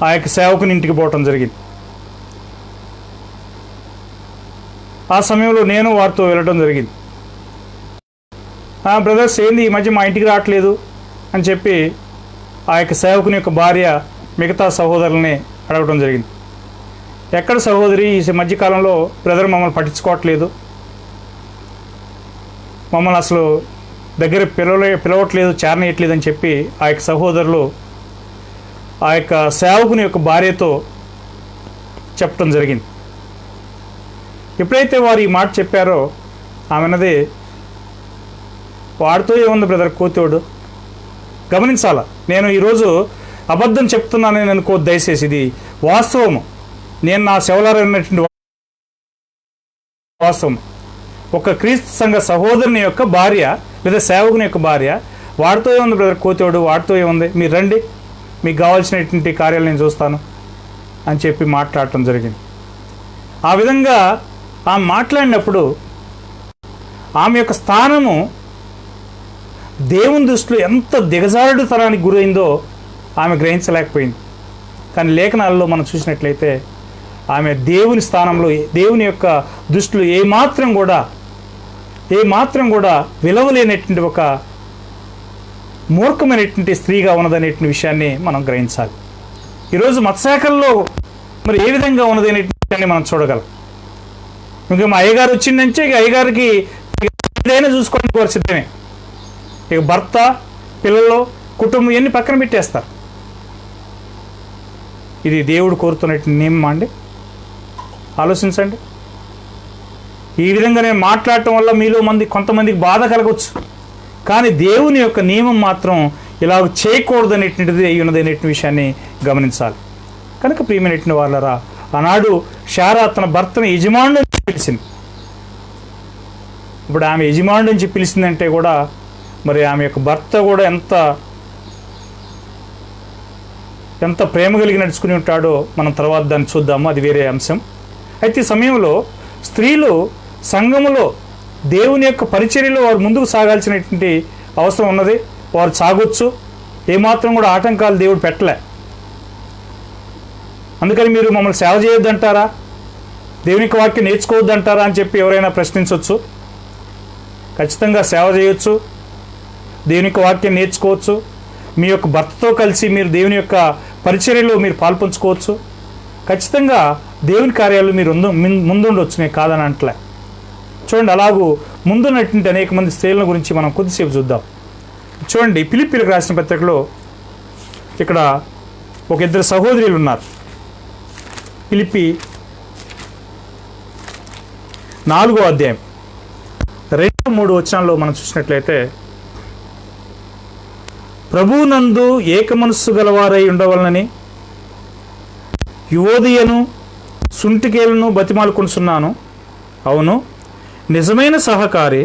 ఆ యొక్క సేవకుని ఇంటికి పోవటం జరిగింది. ఆ సమయంలో నేను వారితో వెళ్ళడం జరిగింది. బ్రదర్స్ ఏంది ఈ మధ్య మా ఇంటికి రావట్లేదు అని చెప్పి ఆ యొక్క సేవకుని యొక్క భార్య మిగతా సహోదరుల్ని అడగడం జరిగింది. ఎక్కడ సహోదరి, ఈ మధ్యకాలంలో బ్రదర్ మమ్మల్ని పట్టించుకోవట్లేదు, మమ్మల్ని అసలు దగ్గర పిలవట్లేదు, చేరనీయట్లేదు అని చెప్పి ఆ యొక్క సహోదరులు ఆ యొక్క సేవకుని యొక్క భార్యతో చెప్పడం జరిగింది. ఎప్పుడైతే వారు ఈ మాట చెప్పారో ఆమె అన్నది, వాడితో ఏముంది బ్రదర్ కోతోడు. గమనించాల, నేను ఈరోజు అబద్ధం చెప్తున్నానని అనుకో దయచేసి, ఇది వాస్తవము. నేను నా సేవలో ఉన్నటువంటి వాస్తవం. ఒక క్రీస్తు సంఘ సహోదరుని యొక్క భార్య లేదా సేవకుని యొక్క భార్య, వాడితో ఏముంది బ్రదర్ కోతోడు, వాడితో ఏముంది, మీరు రండి, మీకు కావాల్సినటువంటి కార్యాలు నేను చూస్తాను అని చెప్పి మాట్లాడటం జరిగింది. ఆ విధంగా ఆమె మాట్లాడినప్పుడు ఆమె యొక్క స్థానము దేవుని దృష్టిలో ఎంత దిగజారుడుతనానికి గురైందో ఆమె గ్రహించలేకపోయింది. కానీ లేఖనాలలో మనం చూసినట్లయితే ఆమె దేవుని స్థానంలో, దేవుని యొక్క దృష్టిలో ఏమాత్రం కూడా విలువలేనటువంటి ఒక మూర్ఖమైనటువంటి స్త్రీగా ఉన్నదనేటువంటి విషయాన్ని మనం గ్రహించాలి. ఈరోజు మత్స్యాకల్లో మరి ఏ విధంగా ఉన్నదనే విషయాన్ని మనం చూడగలం. ఇంకా మా అయ్యగారు వచ్చిందంటే ఇక అయ్యగారికి ఏదైనా చూసుకోవడానికి వారు సిద్ధమే. ఇక భర్త, పిల్లలు, కుటుంబం ఇవన్నీ పక్కన పెట్టేస్తారు. ఇది దేవుడు కోరుతున్నటువంటి నియమం అండి? ఆలోచించండి. ఈ విధంగా నేను మాట్లాడటం వల్ల మీలో కొంతమందికి బాధ కలగవచ్చు, కానీ దేవుని యొక్క నియమం మాత్రం ఇలా చేయకూడదు అనేటువంటిది అయి ఉన్నది అనేటువంటి విషయాన్ని గమనించాలి. కనుక ప్రియమైనటువంటి వాళ్ళరా, ఆనాడు శారా తన భర్తను యజమానుడు నుంచి పిలిచింది. ఇప్పుడు ఆమె యజమానుడు నుంచి పిలిచిందంటే కూడా మరి ఆమె యొక్క భర్త కూడా ఎంత ప్రేమ కలిగి నడుచుకుని ఉంటాడో మనం తర్వాత దాన్ని చూద్దాము, అది వేరే అంశం. అయితే ఈ సమయంలో స్త్రీలు సంఘములో దేవుని యొక్క పరిచర్యలో వారు ముందుకు సాగాల్సినటువంటి అవసరం ఉన్నది. వారు సాగొచ్చు, ఏమాత్రం కూడా ఆటంకాలు దేవుడు పెట్టలే. అందుకని మీరు మమ్మల్ని సేవ చేయొద్దంటారా, దేవునికి వాక్యం నేర్చుకోవద్దంటారా అని చెప్పి ఎవరైనా ప్రశ్నించవచ్చు. ఖచ్చితంగా సేవ చేయొచ్చు, దేవునికి వాక్యం నేర్చుకోవచ్చు, మీ యొక్క భర్తతో కలిసి మీరు దేవుని యొక్క పరిచర్యలో మీరు పాల్పంచుకోవచ్చు. ఖచ్చితంగా దేవుని కార్యాలు మీరు ముందుండొచ్చు, నేను కాదని అంటలే. చూడండి, అలాగూ ముందున్నటువంటి అనేక మంది స్త్రీల గురించి మనం కొద్దిసేపు చూద్దాం. చూడండి, ఫిలిప్పీలకు రాసిన పత్రికలో ఇక్కడ ఒక ఇద్దరు సహోదరులు ఉన్నారు. ఫిలిప్పీ 4వ అధ్యాయం 2-3 వచనాల్లో మనం చూసినట్లయితే, ప్రభువునందు ఏక మనస్సు గలవారై ఉండవలనని యువోదియను సుంటికేలను బతిమాలుకొనుచున్నాను. అవును, నిజమైన సహకారి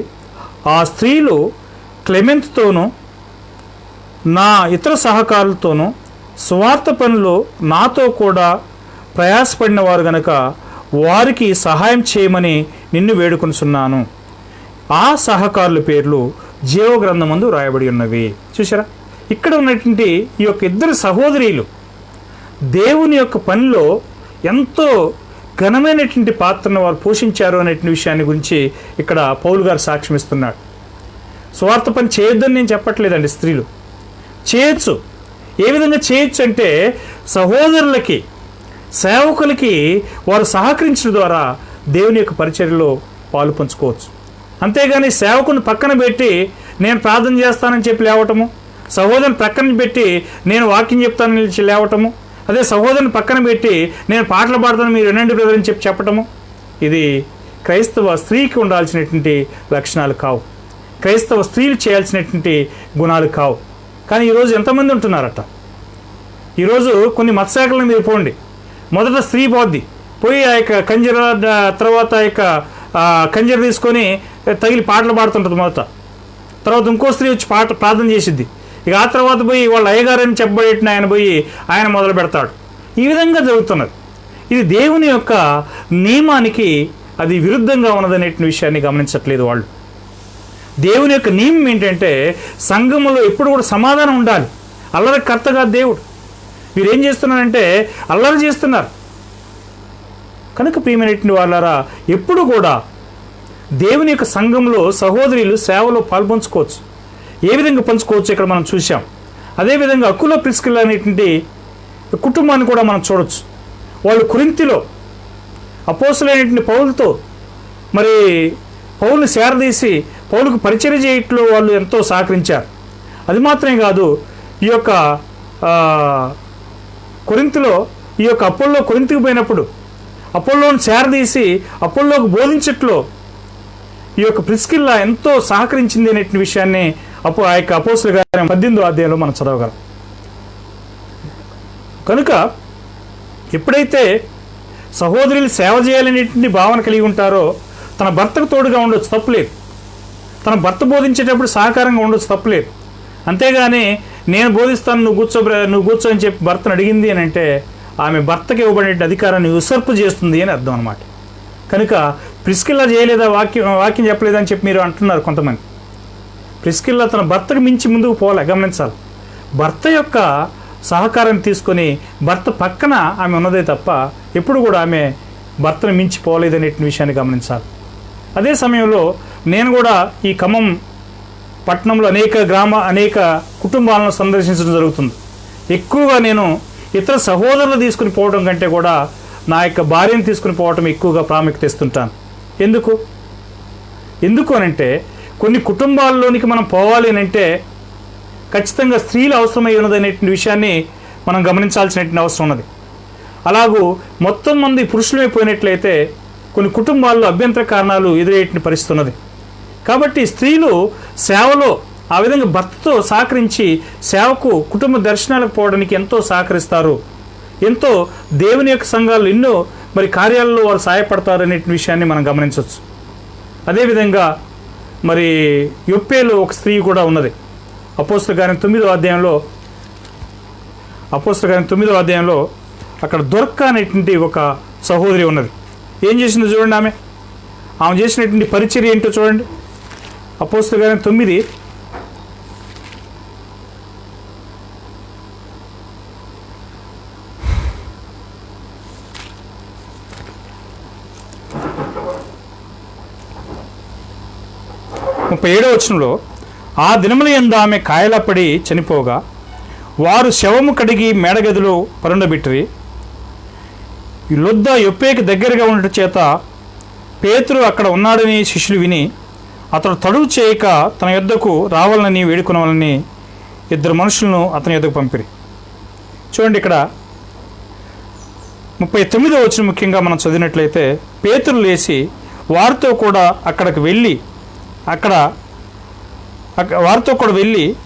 ఆ స్త్రీలు క్లెమెంట్తోనూ నా ఇతర సహకారులతోనూ స్వార్థ పనులు నాతో కూడా ప్రయాసపడిన వారు గనక వారికి సహాయం చేయమని నిన్ను వేడుకొనుచున్నాను. ఆ సహకారుల పేర్లు జీవగ్రంథమందు రాయబడి ఉన్నవి. చూసారా, ఇక్కడ ఉన్నటువంటి ఈ యొక్క ఇద్దరు సహోదరీలు దేవుని యొక్క పనిలో ఎంతో ఘనమైనటువంటి పాత్రను వారు పోషించారు అనేటువంటి విషయాన్ని గురించి ఇక్కడ పౌలు గారు సాక్ష్యం ఇస్తున్నాడు. స్వార్థ పని చేయొద్దని నేను చెప్పట్లేదండి, స్త్రీలు చేయొచ్చు. ఏ విధంగా చేయొచ్చు అంటే, సహోదరులకి, సేవకులకి వారు సహకరించడం ద్వారా దేవుని యొక్క పరిచర్యలో పాలు పంచుకోవచ్చు. అంతేగాని సేవకుని పక్కన పెట్టి నేను ప్రార్థన చేస్తానని చెప్పి లేవటము, సహోదరుని ప్రక్కన పెట్టి నేను వాక్యం చెప్తాను నిలిచి లేవటము, అదే సహోదరుని పక్కన పెట్టి నేను పాటలు పాడతాను మీరు వినండి బ్రదర్ అని చెప్పటము, ఇది క్రైస్తవ స్త్రీకి ఉండాల్సినటువంటి లక్షణాలు కావు. క్రైస్తవ స్త్రీలు చేయాల్సినటువంటి గుణాలు కావు. కానీ ఈరోజు ఎంతమంది ఉంటున్నారట. ఈరోజు కొన్ని మతశాఖలను మీరు పోండి, మొదట స్త్రీ పోయి ఆ యొక్క కంజర, తర్వాత ఆ యొక్క కంజర తీసుకొని తగిలి పాటలు పాడుతుంటుంది మొదట. తర్వాత ఇంకో స్త్రీ వచ్చి ప్రార్థన చేసిద్ది. ఇక ఆ తర్వాత పోయి వాళ్ళ అయ్యగారని చెప్పబడిన ఆయన పోయి ఆయన మొదలు పెడతాడు. ఈ విధంగా జరుగుతున్నది. ఇది దేవుని యొక్క నియమానికి అది విరుద్ధంగా ఉన్నదనే విషయాన్ని గమనించట్లేదు వాళ్ళు. దేవుని యొక్క నియమం ఏంటంటే సంఘములో ఎప్పుడు కూడా సమాధానం ఉండాలి. అల్లరి కర్తగా దేవుడు. వీరు ఏం చేస్తున్నారంటే అల్లరి చేస్తున్నారు. కనుక ప్రియమైనటువంటి వాళ్ళారా, ఎప్పుడు కూడా దేవుని యొక్క సంఘంలో సహోదరులు సేవలో పాల్పంచుకోవచ్చు. ఏ విధంగా పంచుకోవచ్చు ఇక్కడ మనం చూసాం. అదేవిధంగా అకుల ప్రిస్కిల్ల అనేటువంటి కుటుంబాన్ని కూడా మనం చూడవచ్చు. వాళ్ళు కొరింథీలో అపోస్తలుడైనటువంటి పౌలుతో మరి పౌలుని చేరదీసి పౌలుకు పరిచర్య చేయట్లో వాళ్ళు ఎంతో సహకరించారు. అది మాత్రమే కాదు, ఈ యొక్క కొరింథీలో ఈ యొక్క అపోల్లో కొరింథీకి పోయినప్పుడు అపోల్లోని చేరదీసి అపోల్లోకి బోధించట్లో ఈ యొక్క ప్రిస్కిల్ల ఎంతో సహకరించింది అనే విషయాన్ని ఆ యొక్క అపోస్తలుల కార్యం 18వ అధ్యాయంలో మనం చదవగలం. కనుక ఎప్పుడైతే సహోదరులు సేవ చేయాలనేటువంటి భావన కలిగి ఉంటారో తన భర్తకు తోడుగా ఉండొచ్చు, తప్పులేదు. తన భర్త బోధించేటప్పుడు సహకారంగా ఉండొచ్చు, తప్పులేదు. అంతేగాని నేను బోధిస్తాను నువ్వు కూర్చో అని చెప్పి భర్తను అడిగింది అని అంటే ఆమె భర్తకి ఇవ్వబడే అధికారాన్ని ఉసర్పు చేస్తుంది అని అర్థం అనమాట. కనుక ప్రిస్కిల్ల చేయలేదా, వాక్యం చెప్పలేదా అని చెప్పి మీరు అంటున్నారు కొంతమంది. ప్రిస్కిల్ల తన భర్తకు మించి ముందుకు పోలే, గమనించాలి. భర్త యొక్క సహకారాన్ని తీసుకొని భర్త పక్కన ఆమె ఉన్నదే తప్ప ఎప్పుడు కూడా ఆమె భర్తను మించి పోలేదనే విషయాన్ని గమనించాలి. అదే సమయంలో నేను కూడా ఈ ఖమ్మం పట్టణంలో అనేక కుటుంబాలను సందర్శించడం జరుగుతుంది. ఎక్కువగా నేను ఇతర సహోదరులు తీసుకుని పోవడం కంటే కూడా నా యొక్క భార్యను తీసుకుని పోవటం ఎక్కువగా ప్రాముఖ్యత ఇస్తుంటాను. ఎందుకు అనంటే కొన్ని కుటుంబాల్లోనికి మనం పోవాలి అని అంటే ఖచ్చితంగా స్త్రీలు అవసరమై ఉన్నదనే విషయాన్ని మనం గమనించాల్సిన అవసరం ఉన్నది. అలాగూ మొత్తం మంది పురుషులైపోయినట్లయితే కొన్ని కుటుంబాల్లో అభ్యంతర కారణాలు ఎదురయ్యే పరిస్థితి ఉన్నది. కాబట్టి స్త్రీలు సేవలో ఆ విధంగా భర్తతో సహకరించి సేవకు కుటుంబ దర్శనాలకు పోవడానికి ఎంతో సహకరిస్తారు. ఎంతో దేవుని యొక్క సంఘాలు ఎన్నో మరి కార్యాలలో వారు సహాయపడతారు అనే విషయాన్ని మనం గమనించవచ్చు. అదేవిధంగా మరి యొప్పేలో ఒక స్త్రీ కూడా ఉన్నది. అపోస్తలుల కార్యం 9వ అధ్యాయంలో అక్కడ దొర్క అనేటువంటి ఒక సహోదరి ఉన్నది. ఏం చేసిందో చూడండి. ఆమె చేసినటువంటి పరిచర్య ఏంటో చూడండి. అపోస్తలుల కార్యం 9 37వ వచనంలో, ఆ దినముల యందు ఆమె కాయలపడి చనిపోగా వారు శవము కడిగి మేడగదిలో పరుండబెట్టిరి. ఈ లొద్ద యొప్పేకి దగ్గరగా ఉండటం చేత పేతురు అక్కడ ఉన్నాడని శిష్యులు విని అతడు తడువు చేయక తన యొద్దకు రావాలని వేడుకొనవాలని 2 మనుషులను అతని యొద్దకు పంపిరి. చూడండి, ఇక్కడ 39వ వచనం ముఖ్యంగా మనం చదివినట్లయితే, పేతురు లేచి వారితో కూడా వెళ్ళి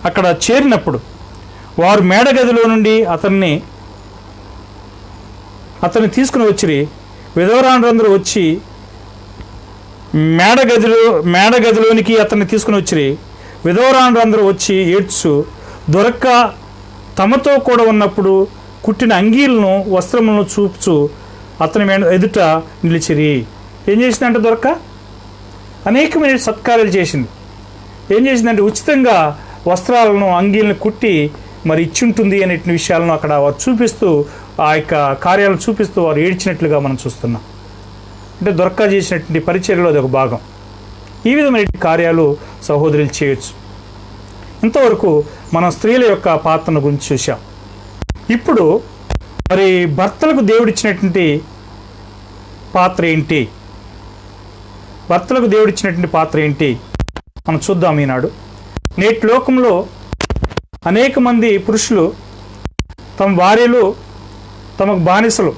అక్కడ చేరినప్పుడు వారు మేడగదిలో నుండి అతన్ని తీసుకుని వచ్చిరి. విధవరాండ్రందరూ వచ్చి మేడగదిలోనికి అతన్ని తీసుకుని వచ్చిరి. విధవరాండ్రందరూ వచ్చి ఏడ్చు దొరక్క తమతో కూడా ఉన్నప్పుడు కుట్టిన అంగీలను వస్త్రములను చూపుచు అతని ఎదుట నిలిచిరి. ఏం చేసిందంటే దొరక్క అనేకమైన సత్కార్యాలు చేసింది. ఏం చేసిందంటే ఉచితంగా వస్త్రాలను అంగీలను కుట్టి మరి ఇచ్చుంటుంది అనే విషయాలను అక్కడ వారు చూపిస్తూ ఆ యొక్క కార్యాలను చూపిస్తూ వారు ఏడ్చినట్లుగా మనం చూస్తున్నాం. అంటే దొరక్క చేసినటువంటి పరిచర్యలో అది ఒక భాగం. ఈ విధమైన కార్యాలు సహోదరులు చేయొచ్చు. ఇంతవరకు మనం స్త్రీల యొక్క పాత్రను గురించి చూసాం. ఇప్పుడు మరి భర్తలకు దేవుడిచ్చినటువంటి పాత్ర ఏంటి? భర్తలకు దేవుడిచ్చినటువంటి పాత్ర ఏంటి మనం చూద్దాం. ఈనాడు నేటి లోకంలో అనేక మంది పురుషులు తమ భార్యలు తమకు బానిసలు